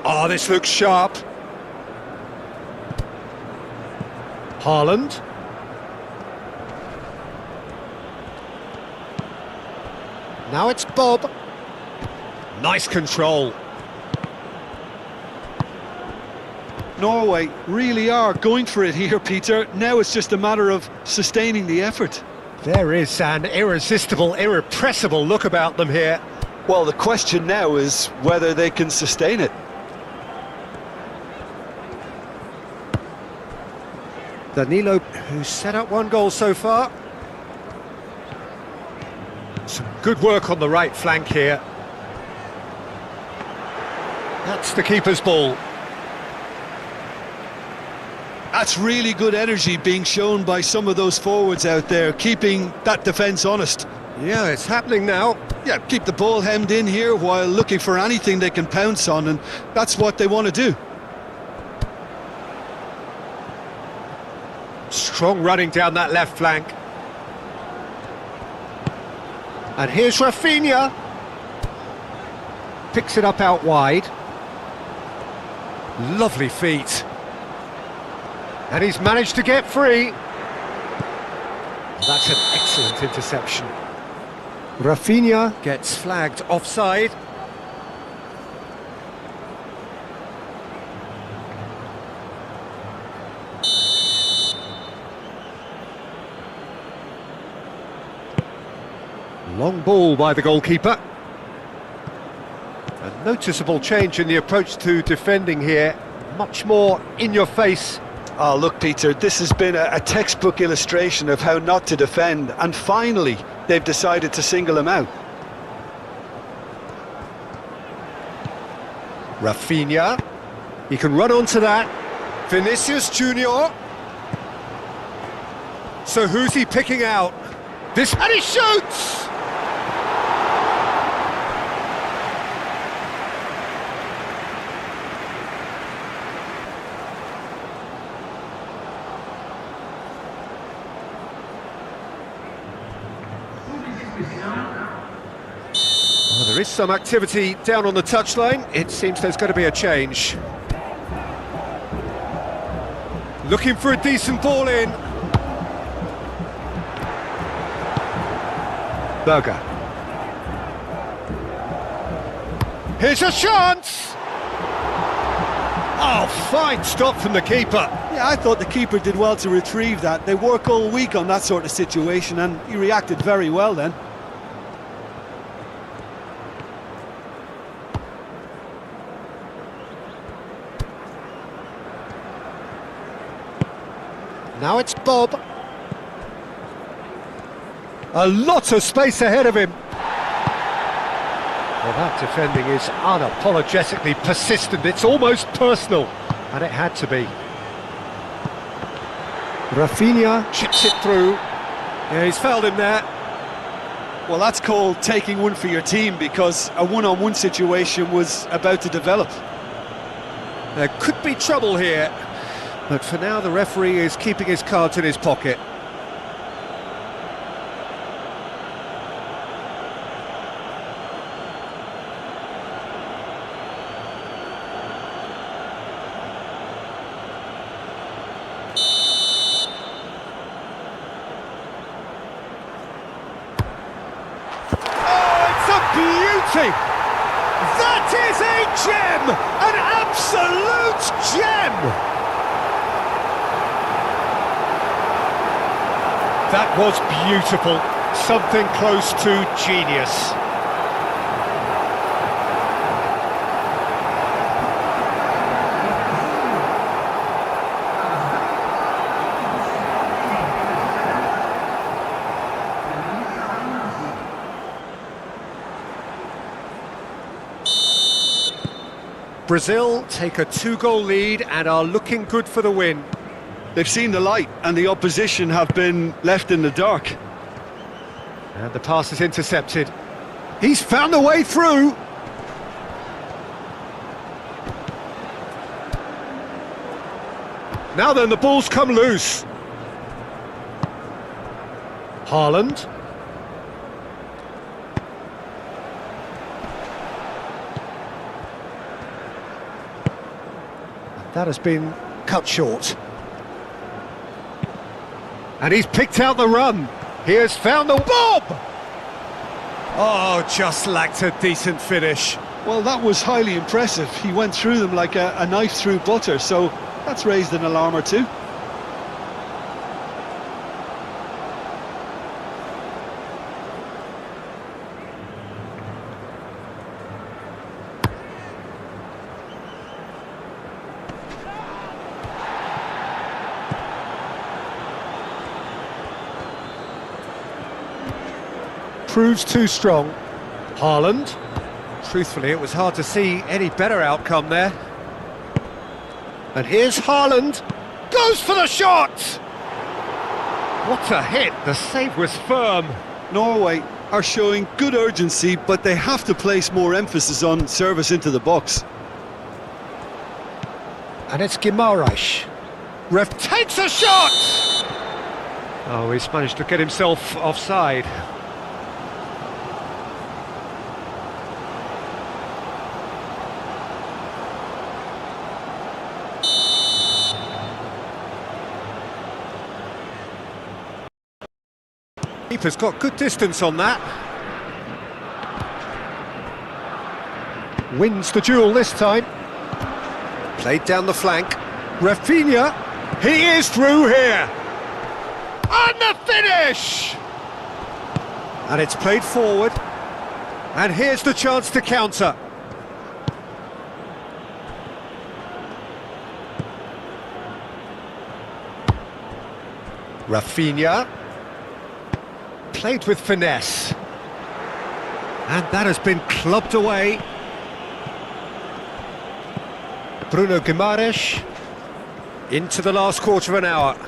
Oh, this looks sharp. Haaland. Now it's Bob. Nice control. Norway really are going for it here, Peter. Now it's just a matter of sustaining the effort. There is an irresistible, irrepressible look about them here. Well, the question now is whether they can sustain it. Danilo, who's set up one goal so far. Some good work on the right flank here. That's the keeper's ball. That's really good energy being shown by some of those forwards out there, keeping that defence honest. Yeah, it's happening now. Yeah, keep the ball hemmed in here while looking for anything they can pounce on, and that's what they want to do. Strong running down that left flank. And here's Rafinha. Picks it up out wide. Lovely feet. And he's managed to get free. That's an excellent interception. Rafinha gets flagged offside. Long ball by the goalkeeper. A noticeable change in the approach to defending here. Much more in your face. Oh, look, Peter, this has been a textbook illustration of how not to defend, and finally they've decided to single him out. Rafinha. He can run onto that. Vinicius Junior. So who's he picking out? This, and he shoots! Well, there is some activity down on the touchline. It seems there's going to be a change. Looking for a decent ball in. Berger. Here's a chance! Oh, fine stop from the keeper. Yeah, I thought the keeper did well to retrieve that. They work all week on that sort of situation, and he reacted very well then. Now it's Bob. A lot of space ahead of him. Well, that defending is unapologetically persistent. It's almost personal, and it had to be. Rafinha chips it through. Yeah, he's fouled him there. Well, that's called taking one for your team, because a one-on-one situation was about to develop. There could be trouble here, but for now the referee is keeping his cards in his pocket. That is a gem! An absolute gem! That was beautiful. Something close to genius. Brazil take a 2-goal lead and are looking good for the win. They've seen the light, and the opposition have been left in the dark. And the pass is intercepted. He's found a way through. Now then, the ball's come loose. Haaland. That has been cut short. And he's picked out the run. He has found the Bob! Oh, just lacked a decent finish. Well, that was highly impressive. He went through them like a knife through butter, so that's raised an alarm or two. Proves too strong. Haaland. Truthfully, it was hard to see any better outcome there. And here's Haaland. Goes for the shot! What a hit. The save was firm. Norway are showing good urgency, but they have to place more emphasis on service into the box. And it's Guimaraes. Ref takes a shot! Oh, he's managed to get himself offside. Keeper's got good distance on that. Wins the duel this time. Played down the flank. Rafinha, he is through here. And the finish! And it's played forward. And here's the chance to counter. Rafinha. Played with finesse. And that has been clubbed away. Bruno Guimaraes. Into the last quarter of an hour.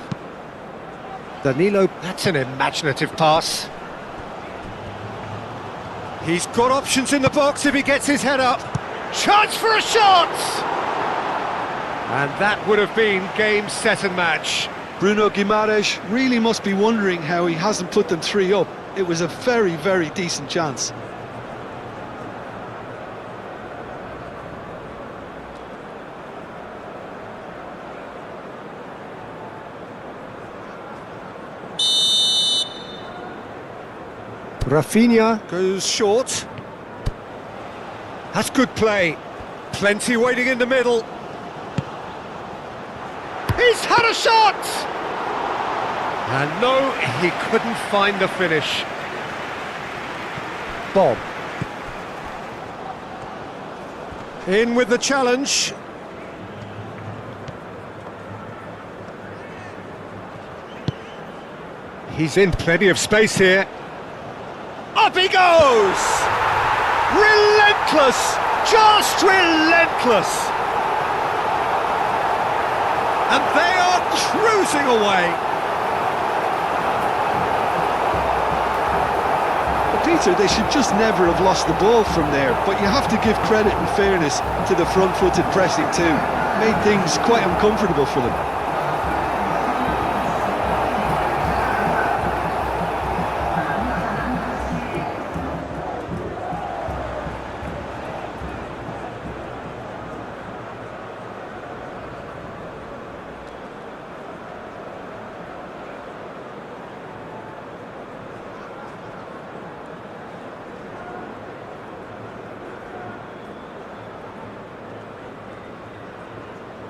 Danilo, that's an imaginative pass. He's got options in the box if he gets his head up. Chance for a shot! And that would have been game, set and match. Bruno Guimaraes really must be wondering how he hasn't put them 3 up. It was a very, very decent chance. Rafinha goes short. That's good play. Plenty waiting in the middle. He's had a shot! And no, he couldn't find the finish. Bob. In with the challenge. He's in plenty of space here. Up he goes! Relentless! Just relentless! And they are cruising away. But Peter, they should just never have lost the ball from there, but you have to give credit and fairness to the front-footed pressing too. Made things quite uncomfortable for them.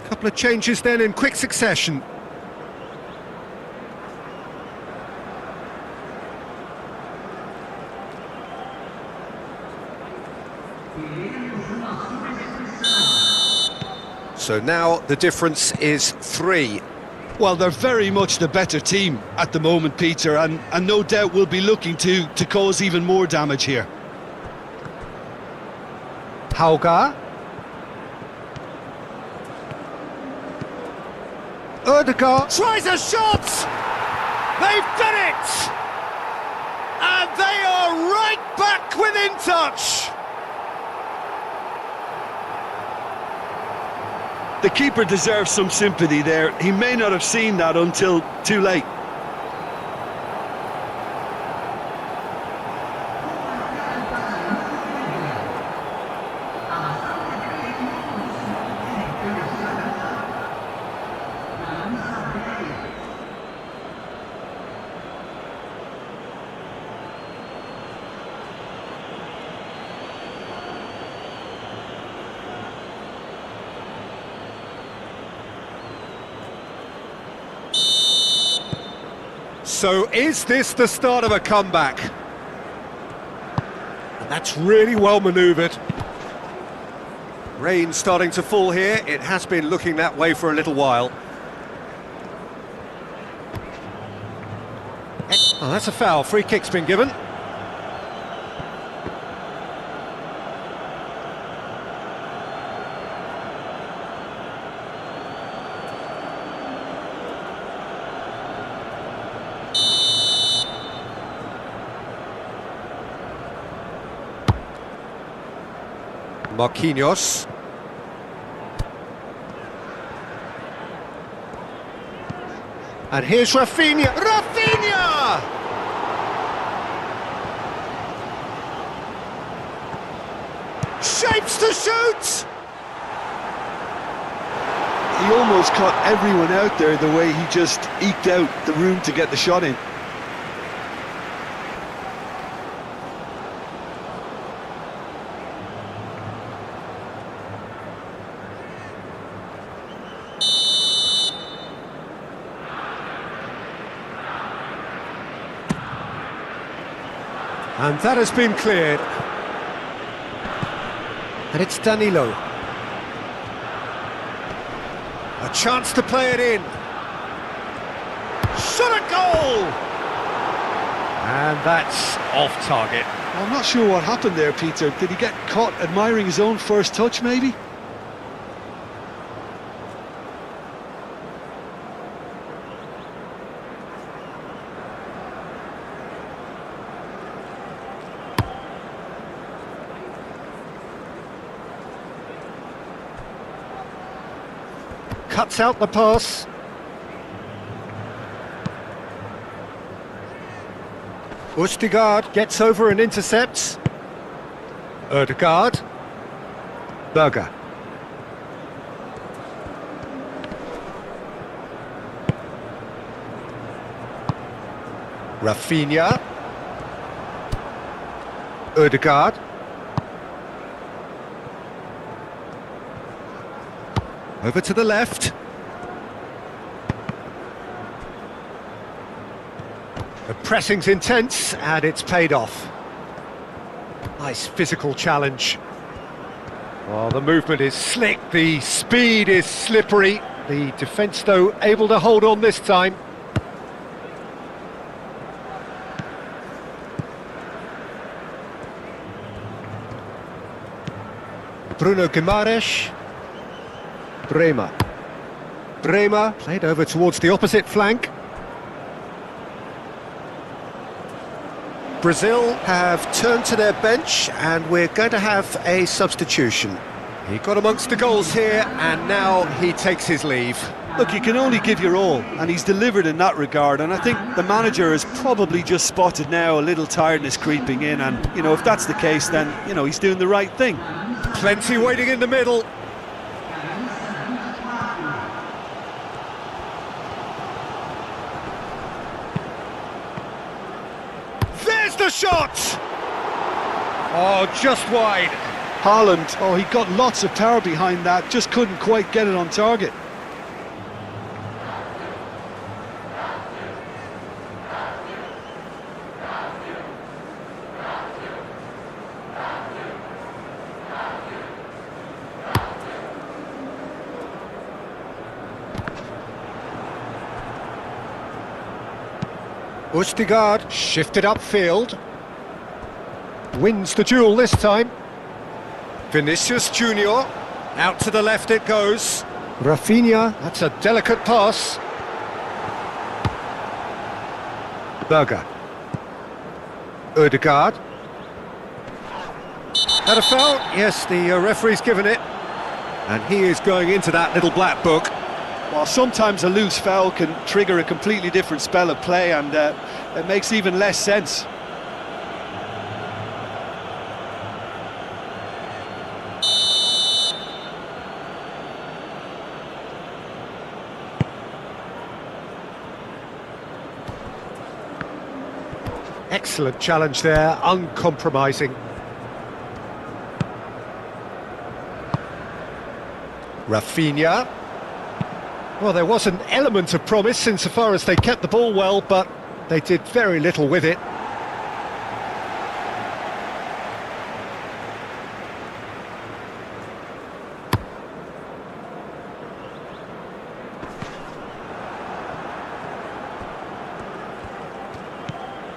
Couple of changes then in quick succession. So now the difference is 3. Well, they're very much the better team at the moment, Peter, and no doubt will be looking to cause even more damage here. Hauga. Ødegaard tries a shot! They've done it! And they are right back within touch! The keeper deserves some sympathy there. He may not have seen that until too late. So is this the start of a comeback? And that's really well manoeuvred. Rain starting to fall here. It has been looking that way for a little while. Oh, that's a foul. Free kick's been given. Marquinhos. And here's Rafinha. Rafinha! Shapes to shoot! He almost caught everyone out there the way he just eked out the room to get the shot in. And that has been cleared. And it's Danilo. A chance to play it in. Shot a goal! And that's off target. I'm not sure what happened there, Peter. Did he get caught admiring his own first touch, maybe? Cuts out the pass. Østigard gets over and intercepts. Ødegaard. Berger. Rafinha. Ødegaard. Over to the left. The pressing's intense and it's paid off. Nice physical challenge. Well, the movement is slick, the speed is slippery. The defence, though, able to hold on this time. Bruno Guimaraes. Bremer. Bremer played over towards the opposite flank. Brazil have turned to their bench and we're going to have a substitution. He got amongst the goals here and now he takes his leave. Look, you can only give your all, and he's delivered in that regard, and I think the manager has probably just spotted now a little tiredness creeping in, and, you know, if that's the case, then, you know, he's doing the right thing. Plenty waiting in the middle. The shot! Oh, just wide. Haaland, oh, he got lots of power behind that, just couldn't quite get it on target. Østigard shifted upfield. Wins the duel this time. Vinicius Junior. Out to the left it goes. Rafinha, that's a delicate pass. Berger. Ødegaard. That a foul? Yes, the referee's given it. And he is going into that little black book. Well, sometimes a loose foul can trigger a completely different spell of play, and it makes even less sense. Excellent challenge there, uncompromising. Rafinha. Well, there was an element of promise insofar as they kept the ball well, but they did very little with it.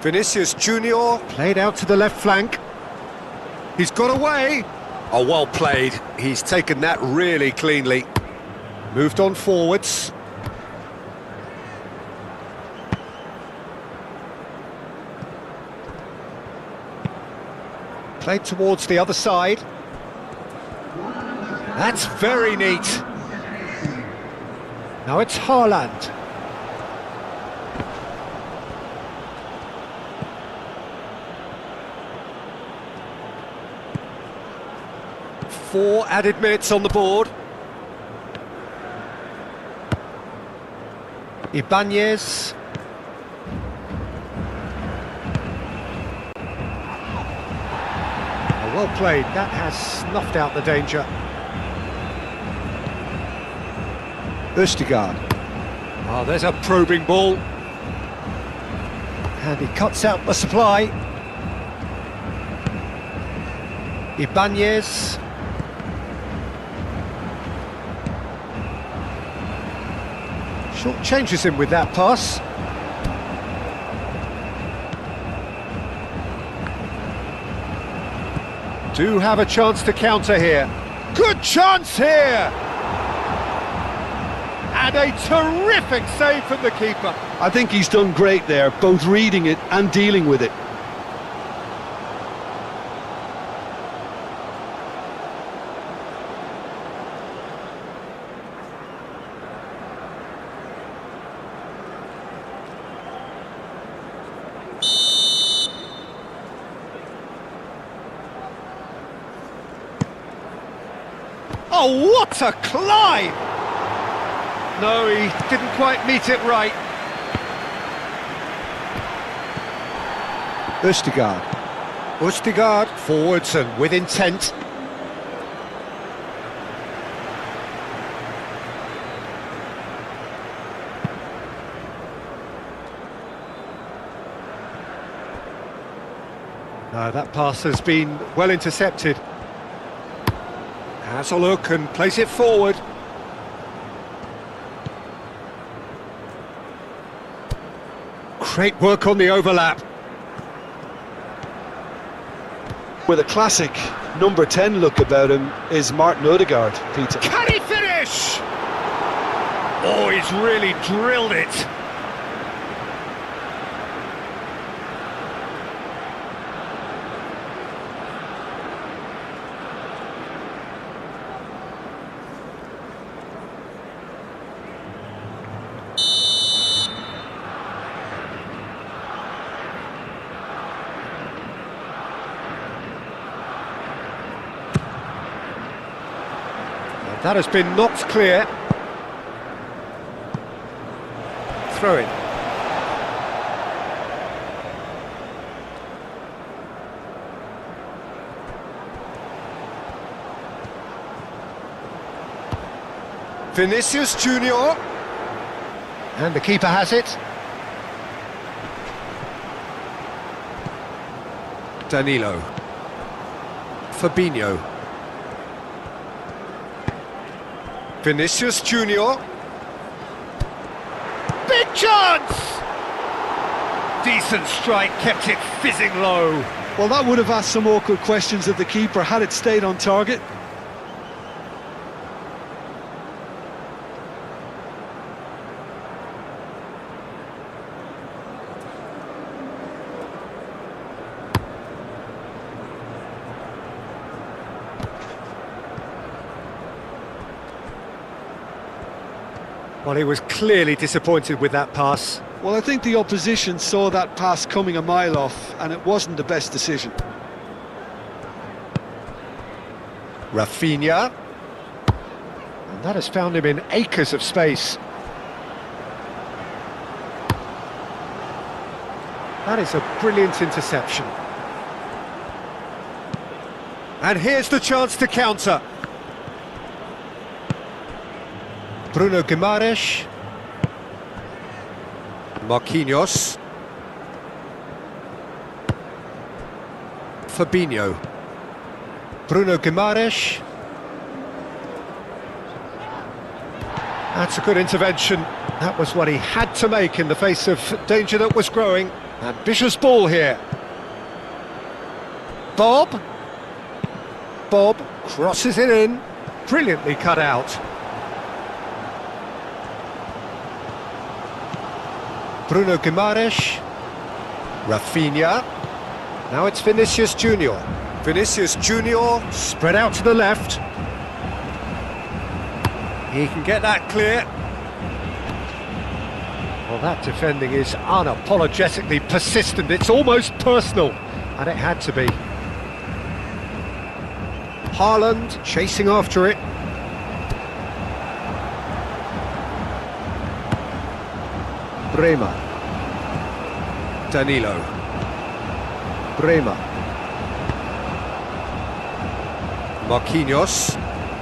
Vinicius Junior played out to the left flank. He's got away. Oh, well played. He's taken that really cleanly. Moved on forwards. Played towards the other side. That's very neat. Now it's Haaland. Four added minutes on the board. Ibanez. Oh, well played, that has snuffed out the danger. Østigard. Oh, there's a probing ball. And he cuts out the supply. Ibanez. Short changes him with that pass. Do have a chance to counter here. Good chance here! And a terrific save from the keeper. I think he's done great there, both reading it and dealing with it. Oh, what a climb! No, he didn't quite meet it right. Østigard forwards and with intent. That pass has been well intercepted. Has a look and plays it forward. Great work on the overlap. With a classic number 10 look about him is Martin Ødegaard, Peter. Can he finish? Oh, he's really drilled it. That has been knocked clear. Throw in. Vinicius Junior. And the keeper has it. Danilo. Fabinho. Vinicius Junior. Big chance! Decent strike, kept it fizzing low. Well, that would have asked some awkward questions of the keeper had it stayed on target. Well, he was clearly disappointed with that pass. Well, I think the opposition saw that pass coming a mile off, and it wasn't the best decision. Rafinha. And that has found him in acres of space. That is a brilliant interception. And here's the chance to counter. Bruno Guimaraes. Marquinhos. Fabinho. Bruno Guimaraes. That's a good intervention. That was what he had to make in the face of danger that was growing. Ambitious ball here. Bob crosses it in. Brilliantly cut out. Bruno Guimaraes. Rafinha. Now it's Vinicius Junior. Vinicius Junior spread out to the left. He can get that clear. Well, that defending is unapologetically persistent. It's almost personal, and it had to be. Haaland chasing after it. Bremer. Danilo. Bremer.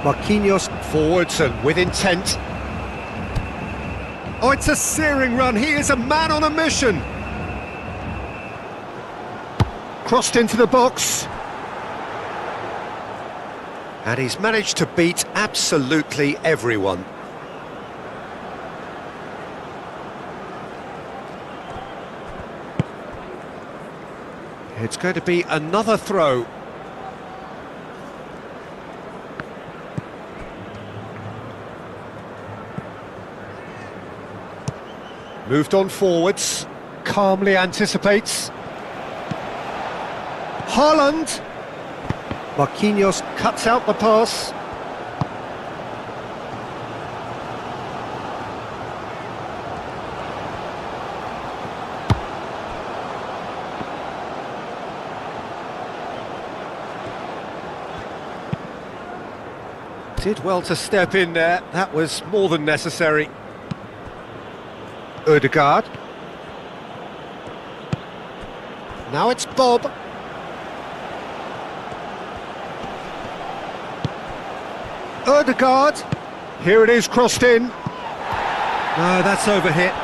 Marquinhos forwards and with intent. Oh, it's a searing run. He is a man on a mission. Crossed into the box. And he's managed to beat absolutely everyone. It's going to be another throw. Moved on forwards, calmly anticipates. Haaland! Marquinhos cuts out the pass. Did well to step in there, that was more than necessary. Odegaard. Now it's Bob. Odegaard. Here it is, crossed in. No, that's overhit.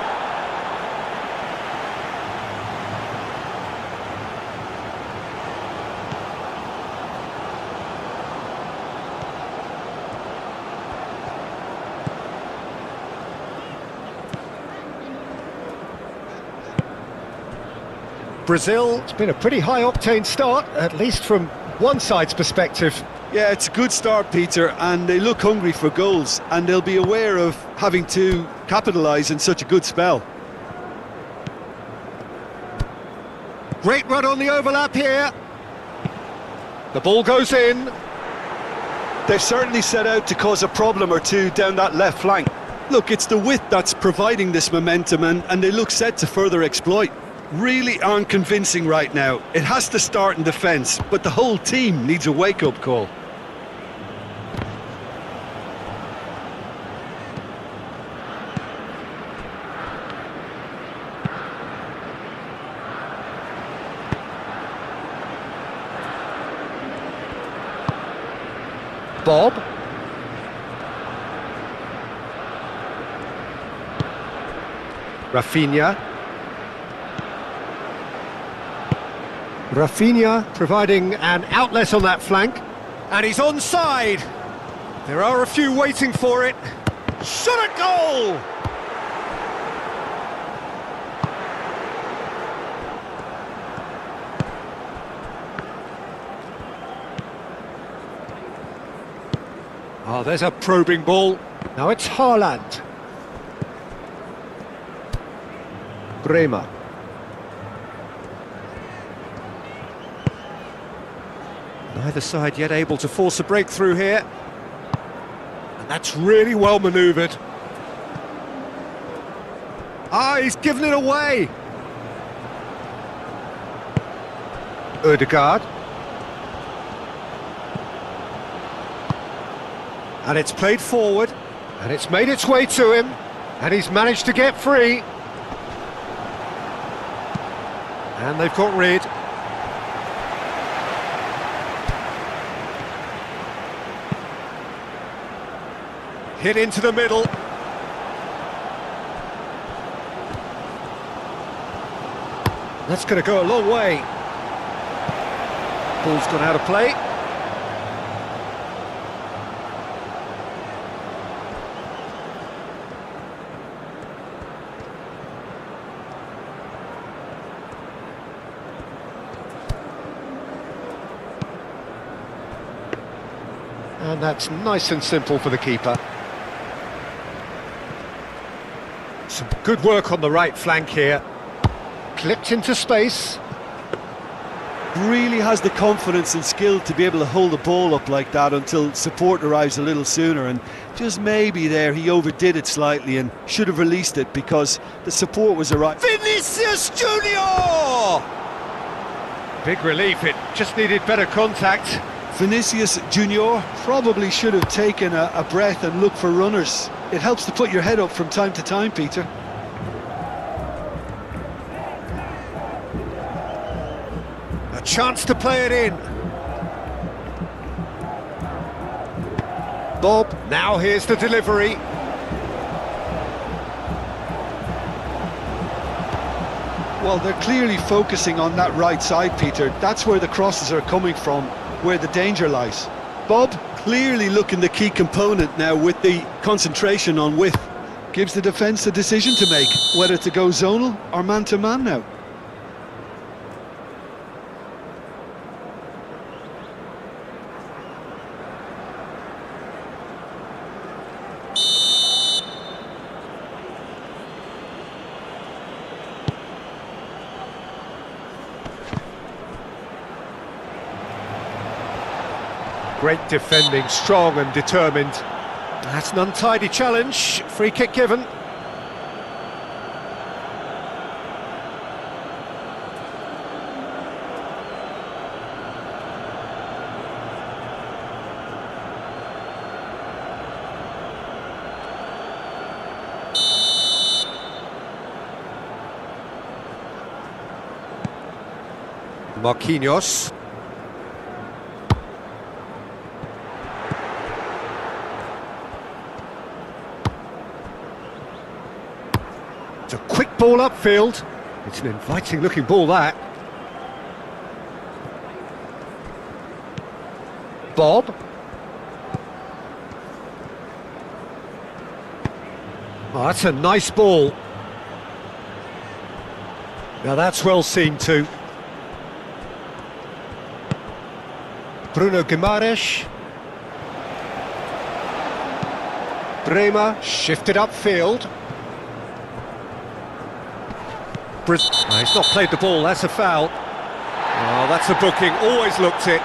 Brazil, it's been a pretty high-octane start, at least from one side's perspective. Yeah, it's a good start, Peter, and they look hungry for goals, and they'll be aware of having to capitalise in such a good spell. Great run on the overlap here. The ball goes in. They've certainly set out to cause a problem or two down that left flank. Look, it's the width that's providing this momentum, and they look set to further exploit. Really aren't convincing right now. It has to start in defence, but the whole team needs a wake-up call. Bob. Rafinha. Rafinha providing an outlet on that flank. And he's onside. There are a few waiting for it. Shot at goal! Oh, there's a probing ball. Now it's Haaland. Bremer. Neither side yet able to force a breakthrough here. And that's really well manoeuvred. Ah, he's given it away. Odegaard. And it's played forward. And it's made its way to him. And he's managed to get free. And they've got rid. Hit into the middle. That's going to go a long way. Ball's gone out of play. And that's nice and simple for the keeper. Some good work on the right flank here. Clipped into space. Really has the confidence and skill to be able to hold the ball up like that until support arrives a little sooner, and just maybe there he overdid it slightly and should have released it because the support was arriving. Vinicius Junior! Big relief, it just needed better contact. Vinicius Junior probably should have taken a breath and looked for runners. It helps to put your head up from time to time, Peter. A chance to play it in. Bob, now here's the delivery. Well, they're clearly focusing on that right side, Peter. That's where the crosses are coming from, where the danger lies. Bob clearly looking the key component now with the concentration on width. Gives the defence a decision to make, whether to go zonal or man-to-man now. Great defending, strong and determined. That's an untidy challenge. Free kick given. Marquinhos. It's a quick ball upfield. It's an inviting looking ball, that. Bob. Oh, that's a nice ball. Now that's well seen too. Bruno Guimaraes. Bremer shifted upfield. Oh, he's not played the ball, that's a foul. Oh, that's a booking, always looked it.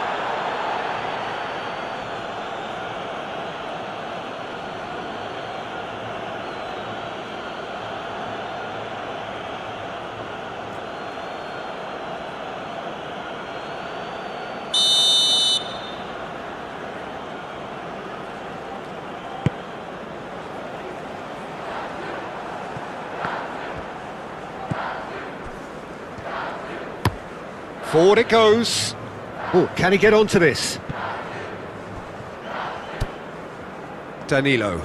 Forward it goes. Oh, can he get onto this? Danilo.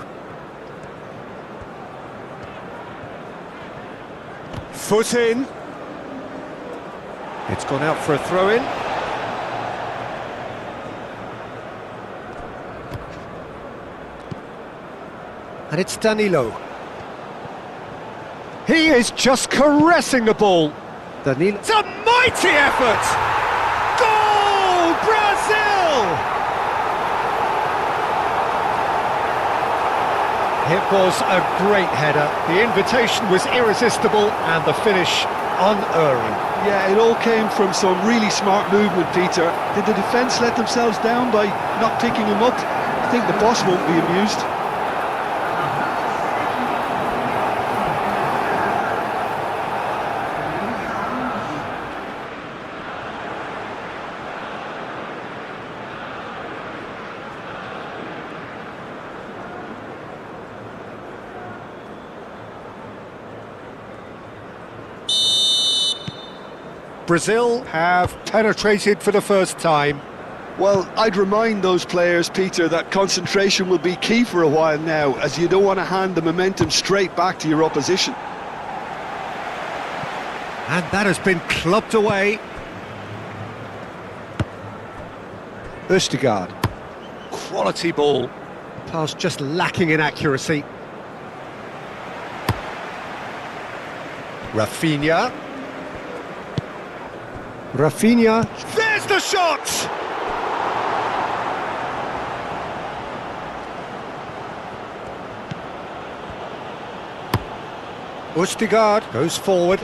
Foot in. It's gone out for a throw-in. And it's Danilo. He is just caressing the ball. Danilo. It's a mighty effort! Goal! Brazil! It was a great header. The invitation was irresistible and the finish unerring. Yeah, it all came from some really smart movement, Peter. Did the defence let themselves down by not picking him up? I think the boss won't be amused. Brazil have penetrated for the first time. Well, I'd remind those players, Peter, that concentration will be key for a while now, as you don't want to hand the momentum straight back to your opposition. And that has been clubbed away. Østigard. Quality ball. Pass just lacking in accuracy. Rafinha. Rafinha. There's the shot! Østigard goes forward.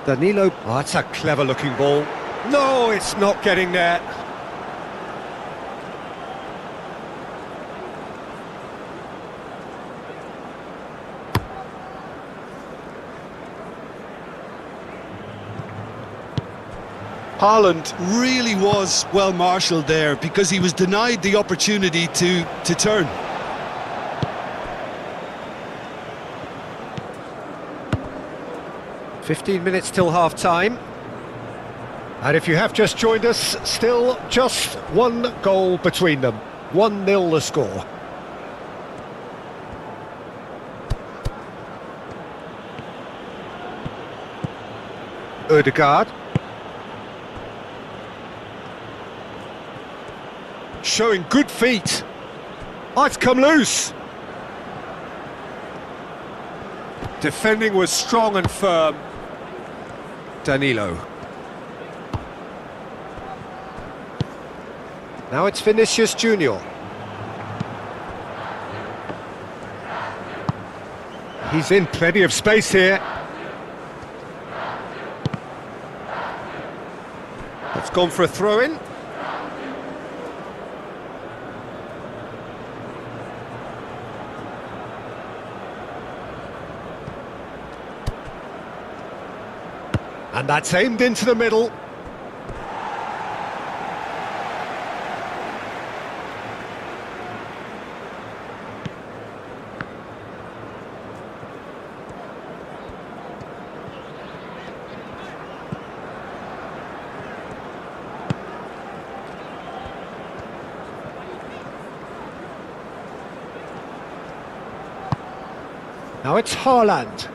Danilo. Oh, that's a clever looking ball. No, it's not getting there. Haaland really was well marshalled there because he was denied the opportunity to turn. "15 minutes till half-time. And if you have just joined us, still just one goal between them. 1-0 the score. Ødegaard. Showing good feet. Oh, it's come loose. Defending was strong and firm. Danilo. Now it's Vinicius Junior. He's in plenty of space here. It's gone for a throw-in. And that's aimed into the middle. Now it's Haaland.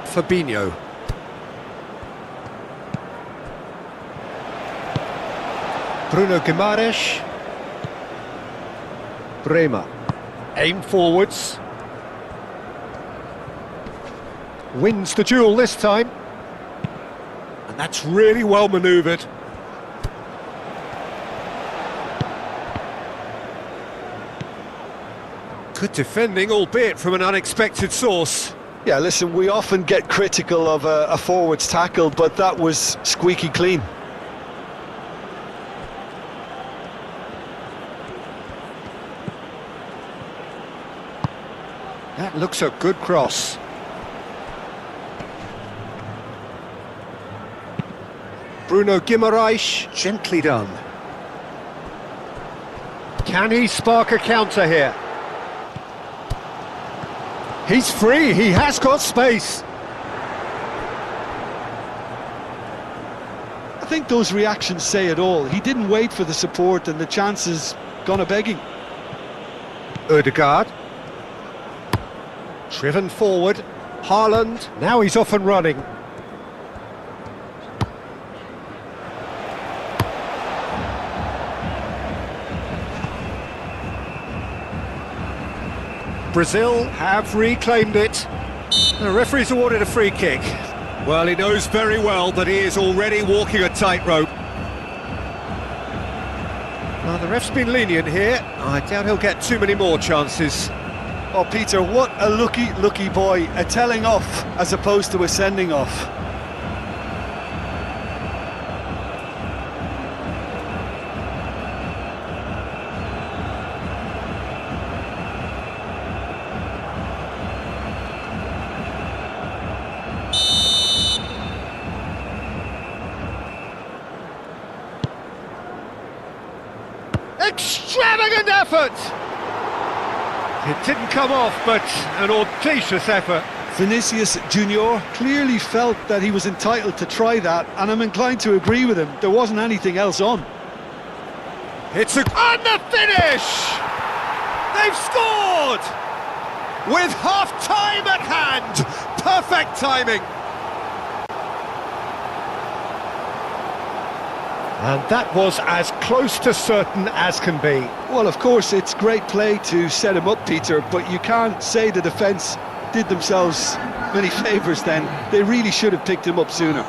Fabinho. Bruno Guimaraes. Bremer. Aim forwards. Wins the duel this time. And that's really well manoeuvred. Good defending, albeit from an unexpected source. Yeah, listen, we often get critical of a forward's tackle, but that was squeaky clean. That looks a good cross. Bruno Guimaraes, gently done. Can he spark a counter here? He's free, he has got space. I think those reactions say it all. He didn't wait for the support and the chances gone a-begging. Ødegaard. Driven forward. Haaland. Now he's off and running. Brazil have reclaimed it. The referee's awarded a free kick. Well, he knows very well that he is already walking a tightrope. Well, the ref's been lenient here. I doubt he'll get too many more chances. Oh, Peter, what a lucky boy. A telling off as opposed to a sending off. Extravagant effort! It didn't come off, but an audacious effort. Vinicius Junior clearly felt that he was entitled to try that, and I'm inclined to agree with him. There wasn't anything else on. It's on the finish! They've scored! With half-time at hand! Perfect timing! And that was as close to certain as can be. Well, of course, it's great play to set him up, Peter, but you can't say the defence did themselves many favours then. They really should have picked him up sooner.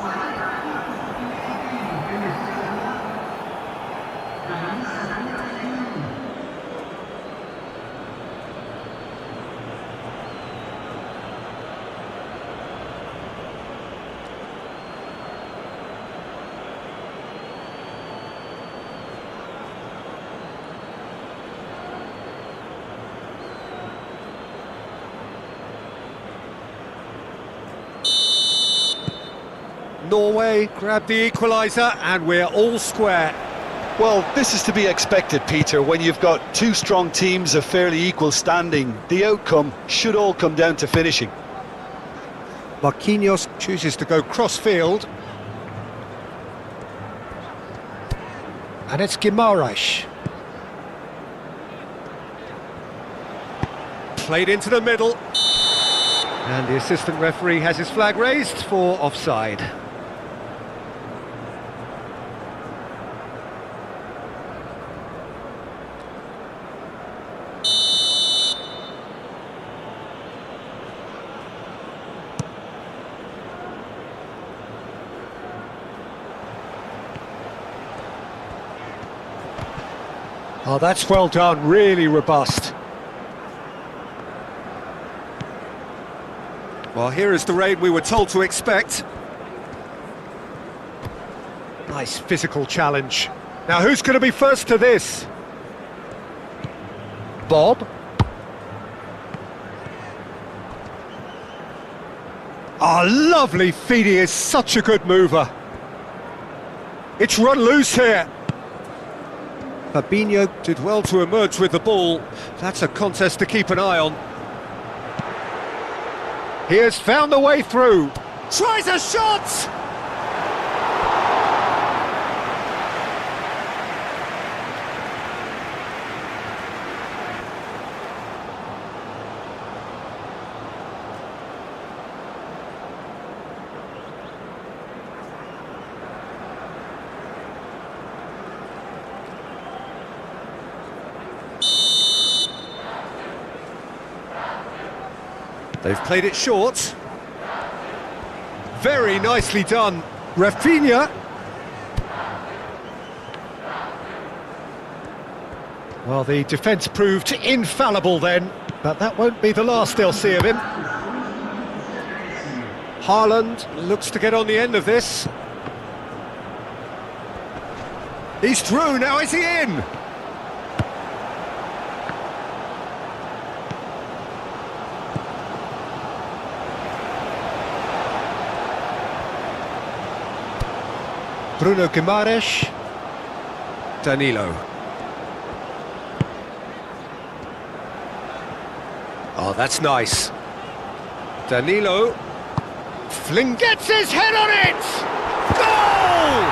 Norway grab the equaliser and we're all square. Well, this is to be expected, Peter. When you've got two strong teams of fairly equal standing, the outcome should all come down to finishing. Marquinhos chooses to go cross-field. And it's Guimaraes. Played into the middle. And the assistant referee has his flag raised for offside. Oh, that's well done, really robust. Well, here is the raid we were told to expect. Nice physical challenge. Now, who's going to be first to this? Bob. Oh, lovely feed, he is such a good mover. It's run loose here. Fabinho did well to emerge with the ball. That's a contest to keep an eye on. He has found the way through. Tries a shot! They've played it short. Very nicely done. Rafinha. Well, the defence proved infallible then, but that won't be the last they'll see of him. Haaland looks to get on the end of this. He's through, now is he in? Bruno Guimaraes, Danilo. Oh, that's nice. Danilo. Fling gets his head on it! Goal!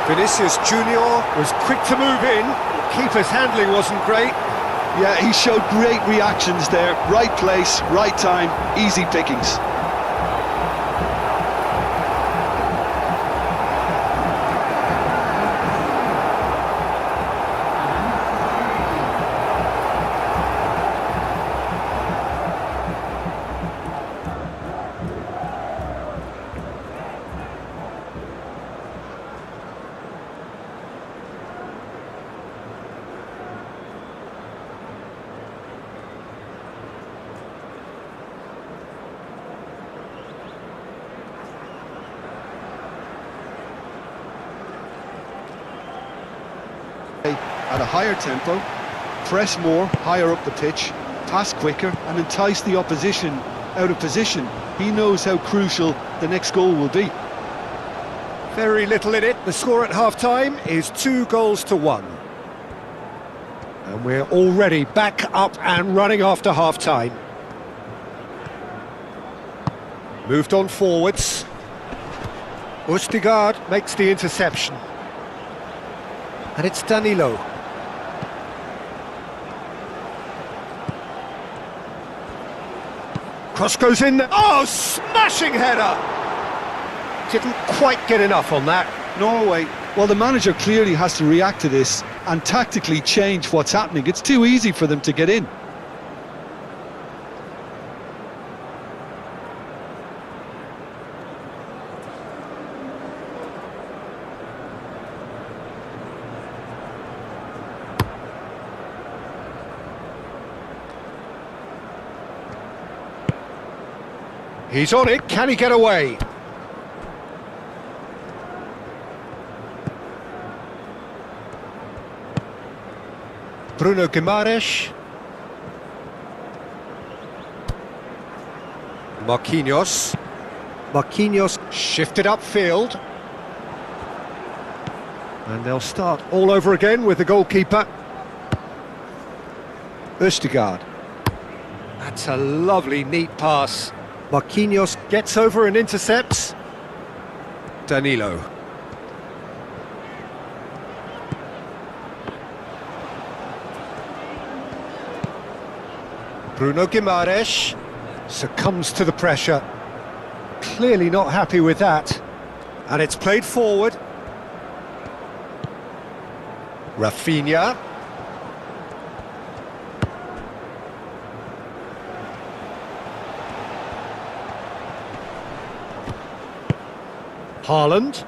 Vinicius Junior was quick to move in. Keeper's handling wasn't great. Yeah, he showed great reactions there. Right place, right time, easy pickings. At a higher tempo, press more, higher up the pitch, pass quicker and entice the opposition out of position. He knows how crucial the next goal will be. Very little in it. The score at half-time is 2-1. And we're already back up and running after half-time. Moved on forwards. Østigard makes the interception. And it's Danilo. Cross goes in. Oh, smashing header! Didn't quite get enough on that. Norway, well, the manager clearly has to react to this and tactically change what's happening. It's too easy for them to get in. He's on it, can he get away? Bruno Guimaraes. Marquinhos. Marquinhos shifted upfield. And they'll start all over again with the goalkeeper. Østigard. That's a lovely, neat pass. Marquinhos gets over and intercepts. Danilo. Bruno Guimaraes succumbs to the pressure. Clearly not happy with that. And it's played forward. Rafinha. Haaland.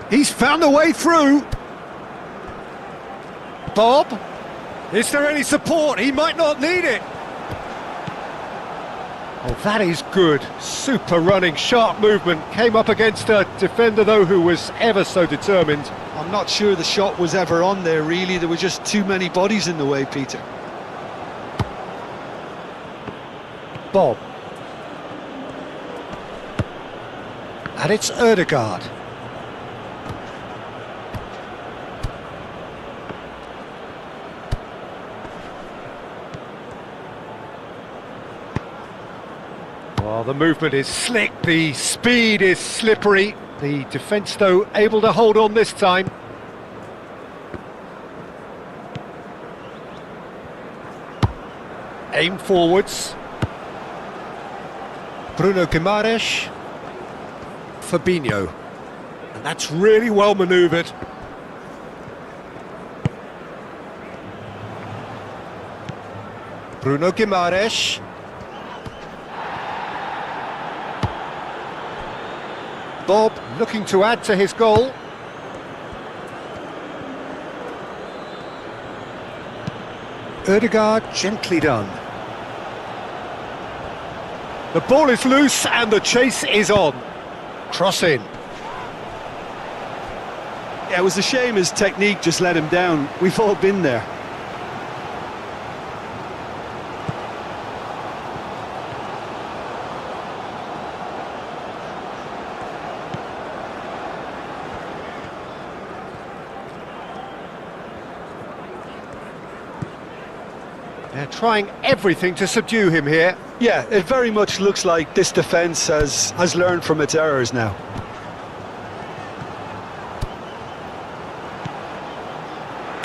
He's found a way through. Bob. Is there any support? He might not need it. Oh, that is good. Super running, sharp movement. Came up against a defender, though, who was ever so determined. I'm not sure the shot was ever on there, really. There were just too many bodies in the way, Peter. Bob. And it's Ødegaard. Well, the movement is slick, the speed is slippery. The defence, though, able to hold on this time. Aim forwards. Bruno Guimaraes. Fabinho. And that's really well manoeuvred. Bruno Guimaraes. Bob looking to add to his goal. Ødegaard gently done. The ball is loose and the chase is on. Cross in. Yeah, it was a shame his technique just let him down. We've all been there. They're trying everything to subdue him here. Yeah, it very much looks like this defence has learned from its errors now.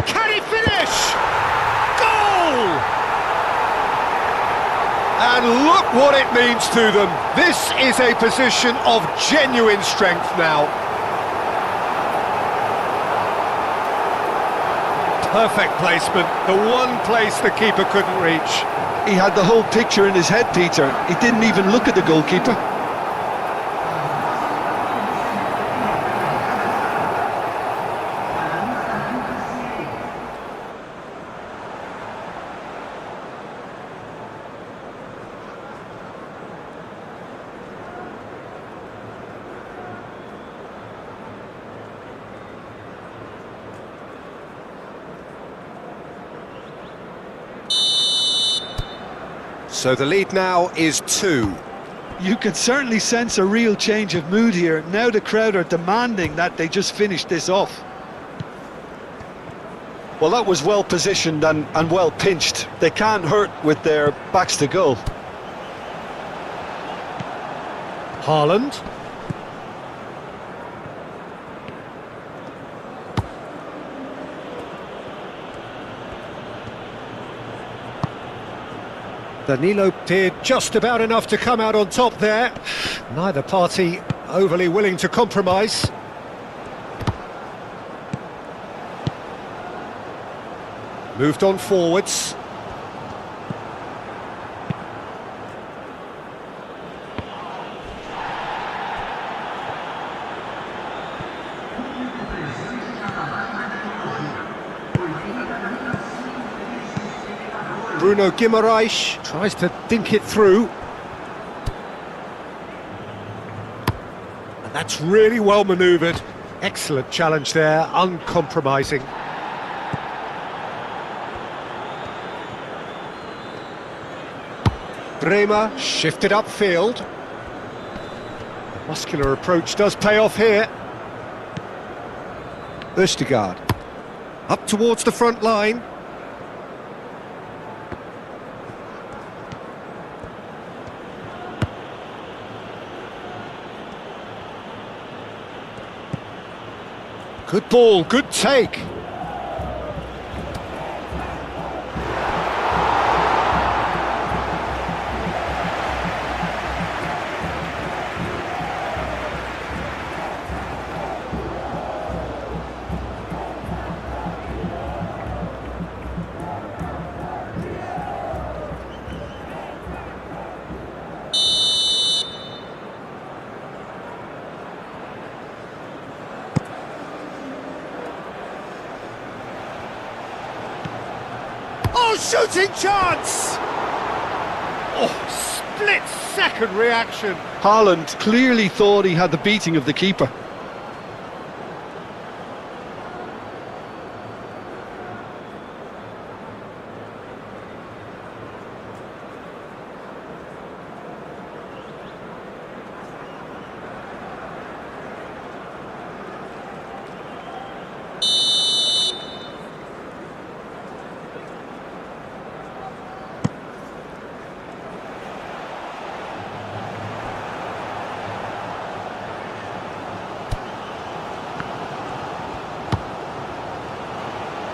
Can he finish? Goal! And look what it means to them. This is a position of genuine strength now. Perfect placement, the one place the keeper couldn't reach. He had the whole picture in his head, Peter. He didn't even look at the goalkeeper. So the lead now is 2. You can certainly sense a real change of mood here. Now the crowd are demanding that they just finish this off. Well, that was well positioned and well pinched. They can't hurt with their backs to goal. Haaland. Danilo did just about enough to come out on top there. Neither party overly willing to compromise. Moved on forwards. Bruno Guimaraes tries to dink it through. And that's really well manoeuvred. Excellent challenge there, uncompromising. Bremer shifted upfield. The muscular approach does pay off here. Ødegaard up towards the front line. Good ball, good take. Oh, shooting chance! Oh, split-second reaction. Haaland clearly thought he had the beating of the keeper.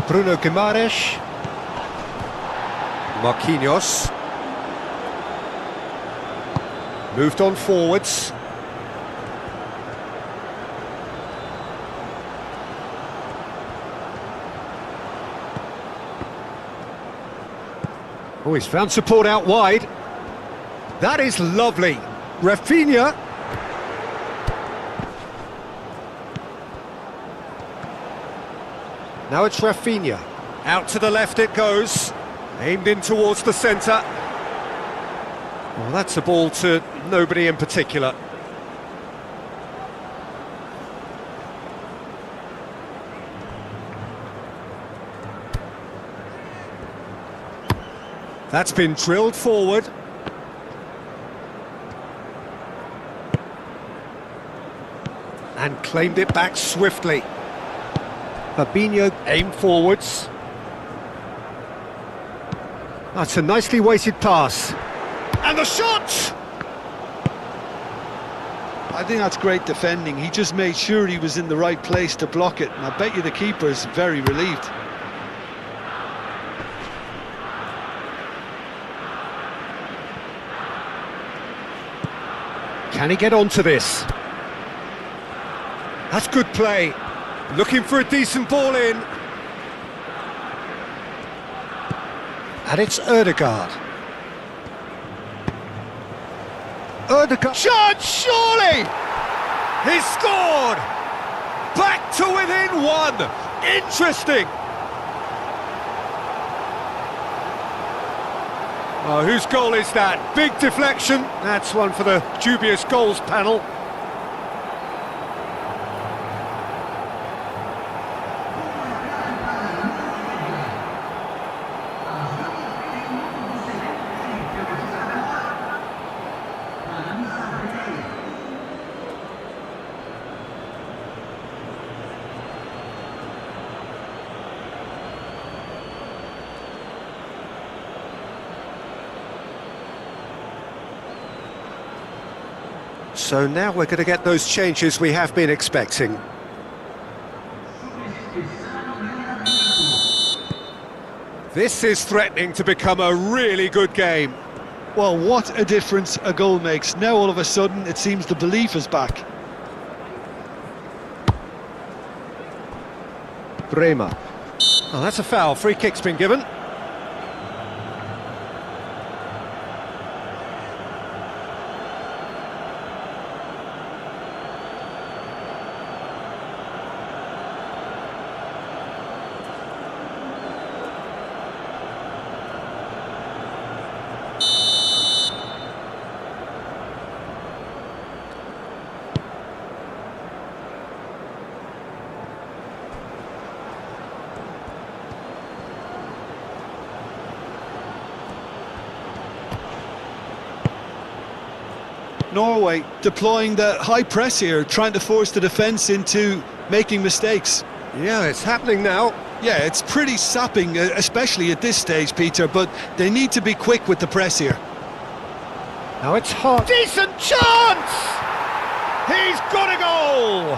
Bruno Guimaraes. Marquinhos. Moved on forwards. Oh, he's found support out wide. That is lovely. Rafinha. Now it's Rafinha. Out to the left it goes. Aimed in towards the centre. Well, that's a ball to nobody in particular. That's been drilled forward. And claimed it back swiftly. Fabinho aimed forwards. That's a nicely weighted pass. And the shot! I think that's great defending. He just made sure he was in the right place to block it. And I bet you the keeper's very relieved. Can he get onto this? That's good play. Looking for a decent ball in. And it's Ødegaard. Ødegaard. Shot, surely! He's scored! Back to within one! Interesting! Oh, whose goal is that? Big deflection. That's one for the dubious goals panel. So now we're going to get those changes we have been expecting. This is threatening to become a really good game. Well, what a difference a goal makes. Now all of a sudden it seems the belief is back. Bremer. Oh, that's a foul. Free kick's been given. Norway deploying the high press here, trying to force the defence into making mistakes. Yeah, it's happening now. Yeah, it's pretty sapping, especially at this stage, Peter, but they need to be quick with the press here. Now it's hot. Decent chance! He's got a goal!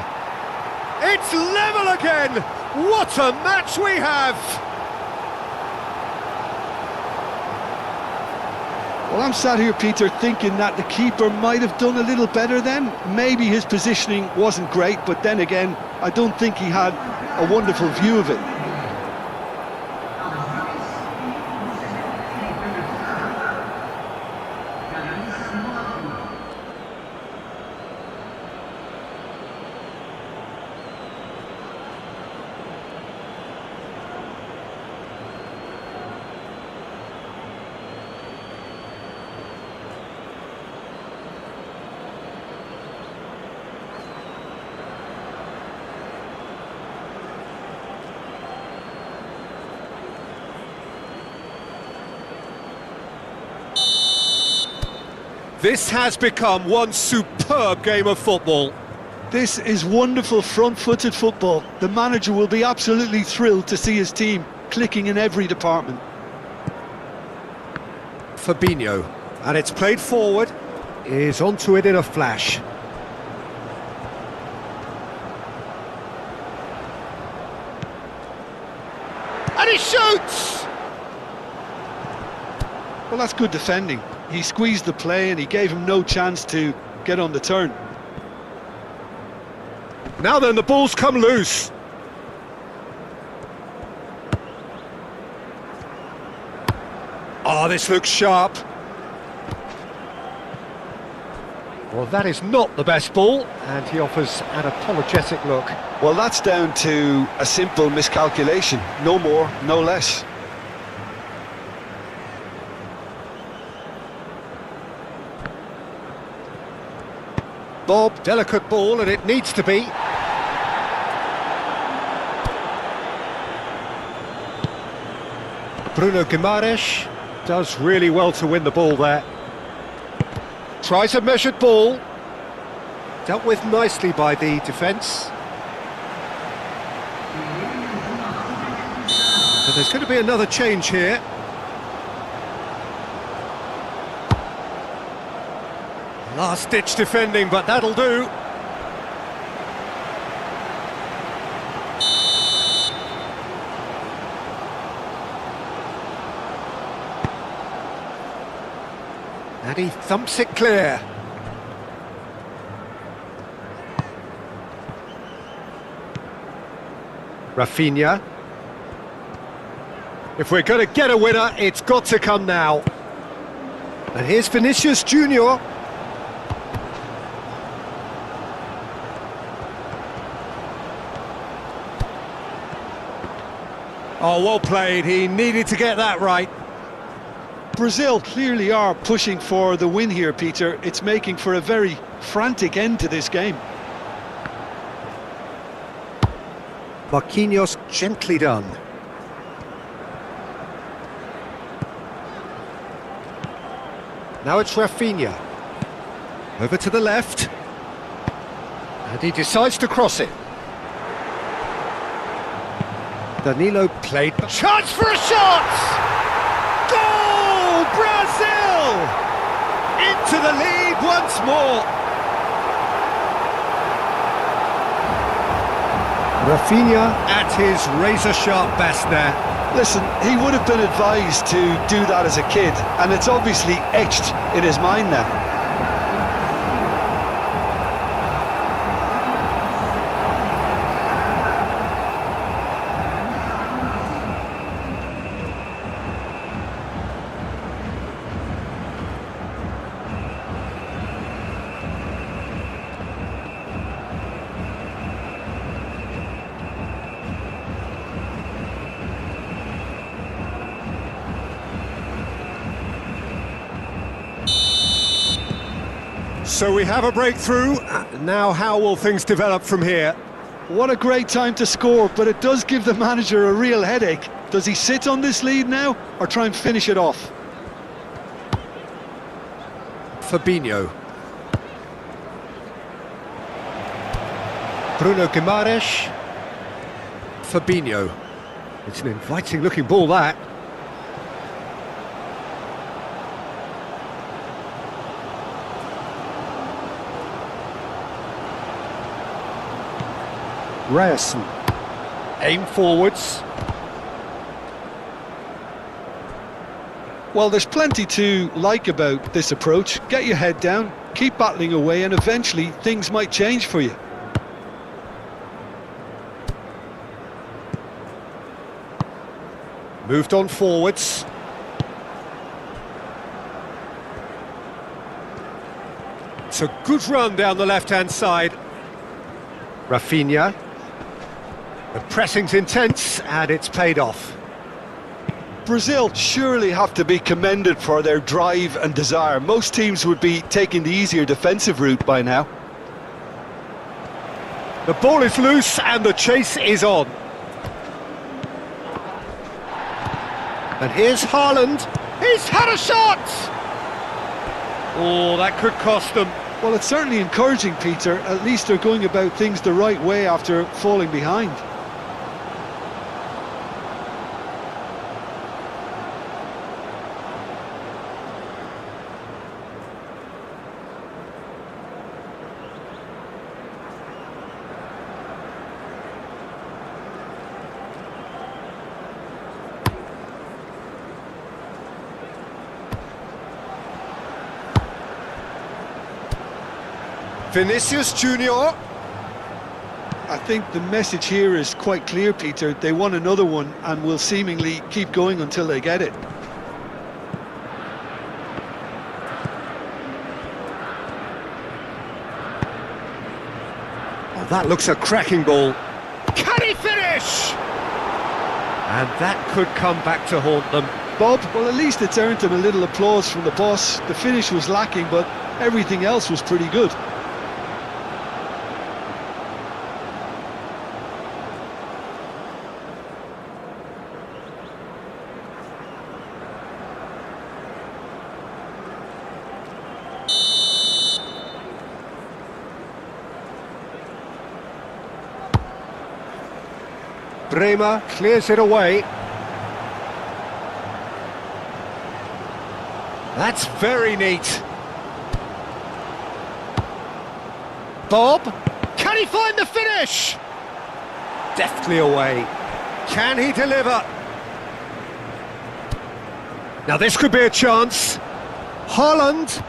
It's level again! What a match we have! Well, I'm sat here, Peter, thinking that the keeper might have done a little better then. Maybe his positioning wasn't great, but then again, I don't think he had a wonderful view of it. This has become one superb game of football. This is wonderful front-footed football. The manager will be absolutely thrilled to see his team clicking in every department. Fabinho, and it's played forward, is onto it in a flash. And he shoots! Well, that's good defending. He squeezed the play and he gave him no chance to get on the turn. Now then, the ball's come loose. Oh, this looks sharp. Well, that is not the best ball, and he offers an apologetic look. Well, that's down to a simple miscalculation. No more, no less. Bob, delicate ball, and it needs to be. Bruno Guimaraes does really well to win the ball there. Tries a measured ball. Dealt with nicely by the defence. But there's going to be another change here. Last-ditch defending, but that'll do. And he thumps it clear. Rafinha. If we're going to get a winner, it's got to come now. And here's Vinicius Junior. Oh, well played. He needed to get that right. Brazil clearly are pushing for the win here, Peter. It's making for a very frantic end to this game. Marquinhos gently done. Now it's Rafinha. Over to the left. And he decides to cross it. Danilo played. Chance for a shot! Goal! Brazil! Into the lead once more. Rafinha at his razor-sharp best there. Listen, he would have been advised to do that as a kid, and it's obviously etched in his mind now. So we have a breakthrough. Now how will things develop from here? What a great time to score, but it does give the manager a real headache. Does he sit on this lead now, or try and finish it off? Fabinho. Bruno Guimaraes. Fabinho. It's an inviting looking ball, that. Ryerson. Aim forwards. Well, there's plenty to like about this approach. Get your head down, keep battling away, and eventually things might change for you. Moved on forwards. It's a good run down the left-hand side. Rafinha. The pressing's intense, and it's paid off. Brazil surely have to be commended for their drive and desire. Most teams would be taking the easier defensive route by now. The ball is loose, and the chase is on. And here's Haaland. He's had a shot! Oh, that could cost them. Well, it's certainly encouraging, Peter. At least they're going about things the right way after falling behind. Vinicius Junior. I think the message here is quite clear, Peter. They want another one and will seemingly keep going until they get it. Oh, that looks a cracking ball. Can he finish? And that could come back to haunt them. Bob, well, at least it's earned him a little applause from the boss. The finish was lacking, but everything else was pretty good. Bremer clears it away. That's very neat. Bob, can he find the finish? Deftly away. Can he deliver? Now this could be a chance. Haaland.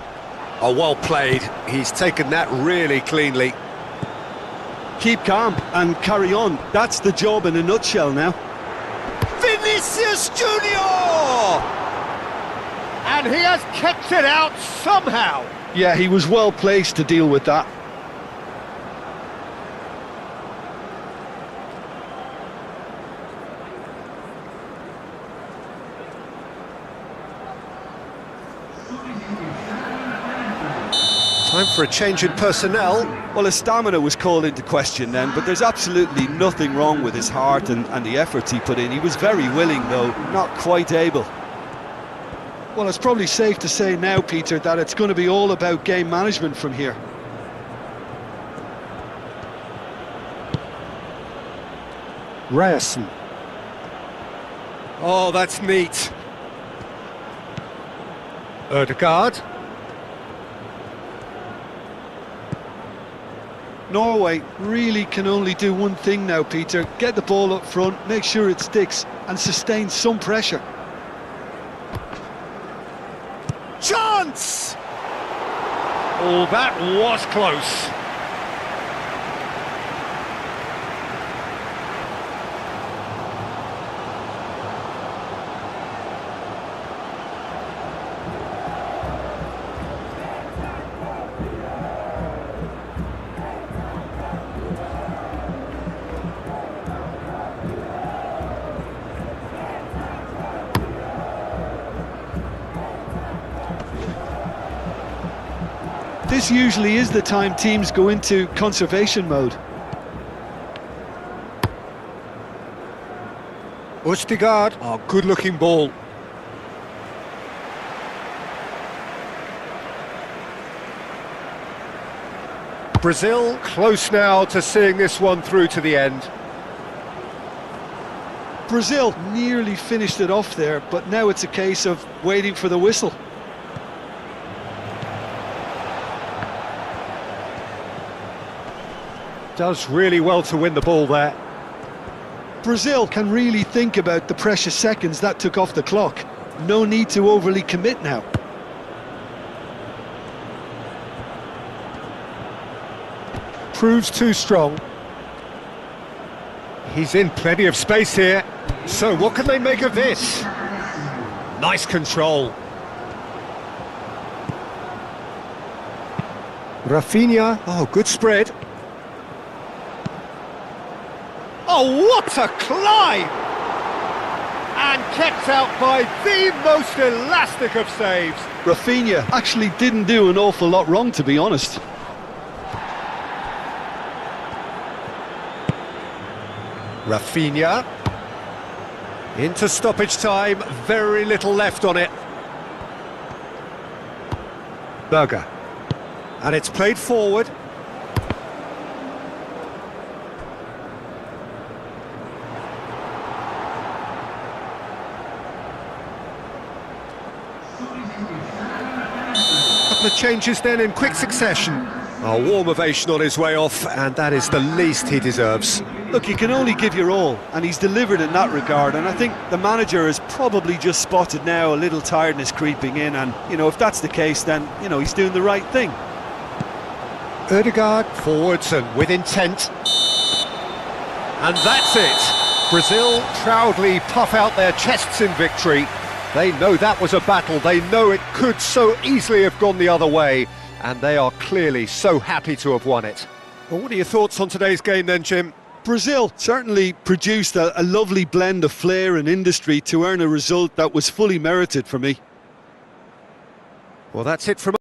Oh, well played. He's taken that really cleanly. Keep calm and carry on. That's the job in a nutshell now. Vinicius Junior! And he has kept it out somehow. Yeah, he was well placed to deal with that. Time for a change in personnel. Well, his stamina was called into question then, but there's absolutely nothing wrong with his heart and the efforts he put in. He was very willing, though, not quite able. Well, it's probably safe to say now, Peter, that it's going to be all about game management from here. Ryerson. Oh, that's neat. Ødegaard. Norway really can only do one thing now, Peter. Get the ball up front, make sure it sticks, and sustain some pressure. Chance! Oh, that was close. This usually is the time teams go into conservation mode. Ødegaard. Oh, good-looking ball. Brazil close now to seeing this one through to the end. Brazil nearly finished it off there, but now it's a case of waiting for the whistle. Does really well to win the ball there. Brazil can really think about the precious seconds that took off the clock. No need to overly commit now. Proves too strong. He's in plenty of space here. So what can they make of this? Nice control. Rafinha. Oh, good spread. Oh, what a climb! And kept out by the most elastic of saves. Rafinha actually didn't do an awful lot wrong, to be honest. Rafinha. Into stoppage time, very little left on it. Berger. And it's played forward. Couple of changes then in quick succession. A warm ovation on his way off, and that is the least he deserves. Look, you can only give your all, and he's delivered in that regard, and I think the manager has probably just spotted now a little tiredness creeping in, and, you know, if that's the case, then, you know, he's doing the right thing. Ødegaard forwards and with intent. And that's it. Brazil proudly puff out their chests in victory. They know that was a battle, they know it could so easily have gone the other way, and they are clearly so happy to have won it. Well, what are your thoughts on today's game then, Jim? Brazil certainly produced a lovely blend of flair and industry to earn a result that was fully merited for me. Well, that's it from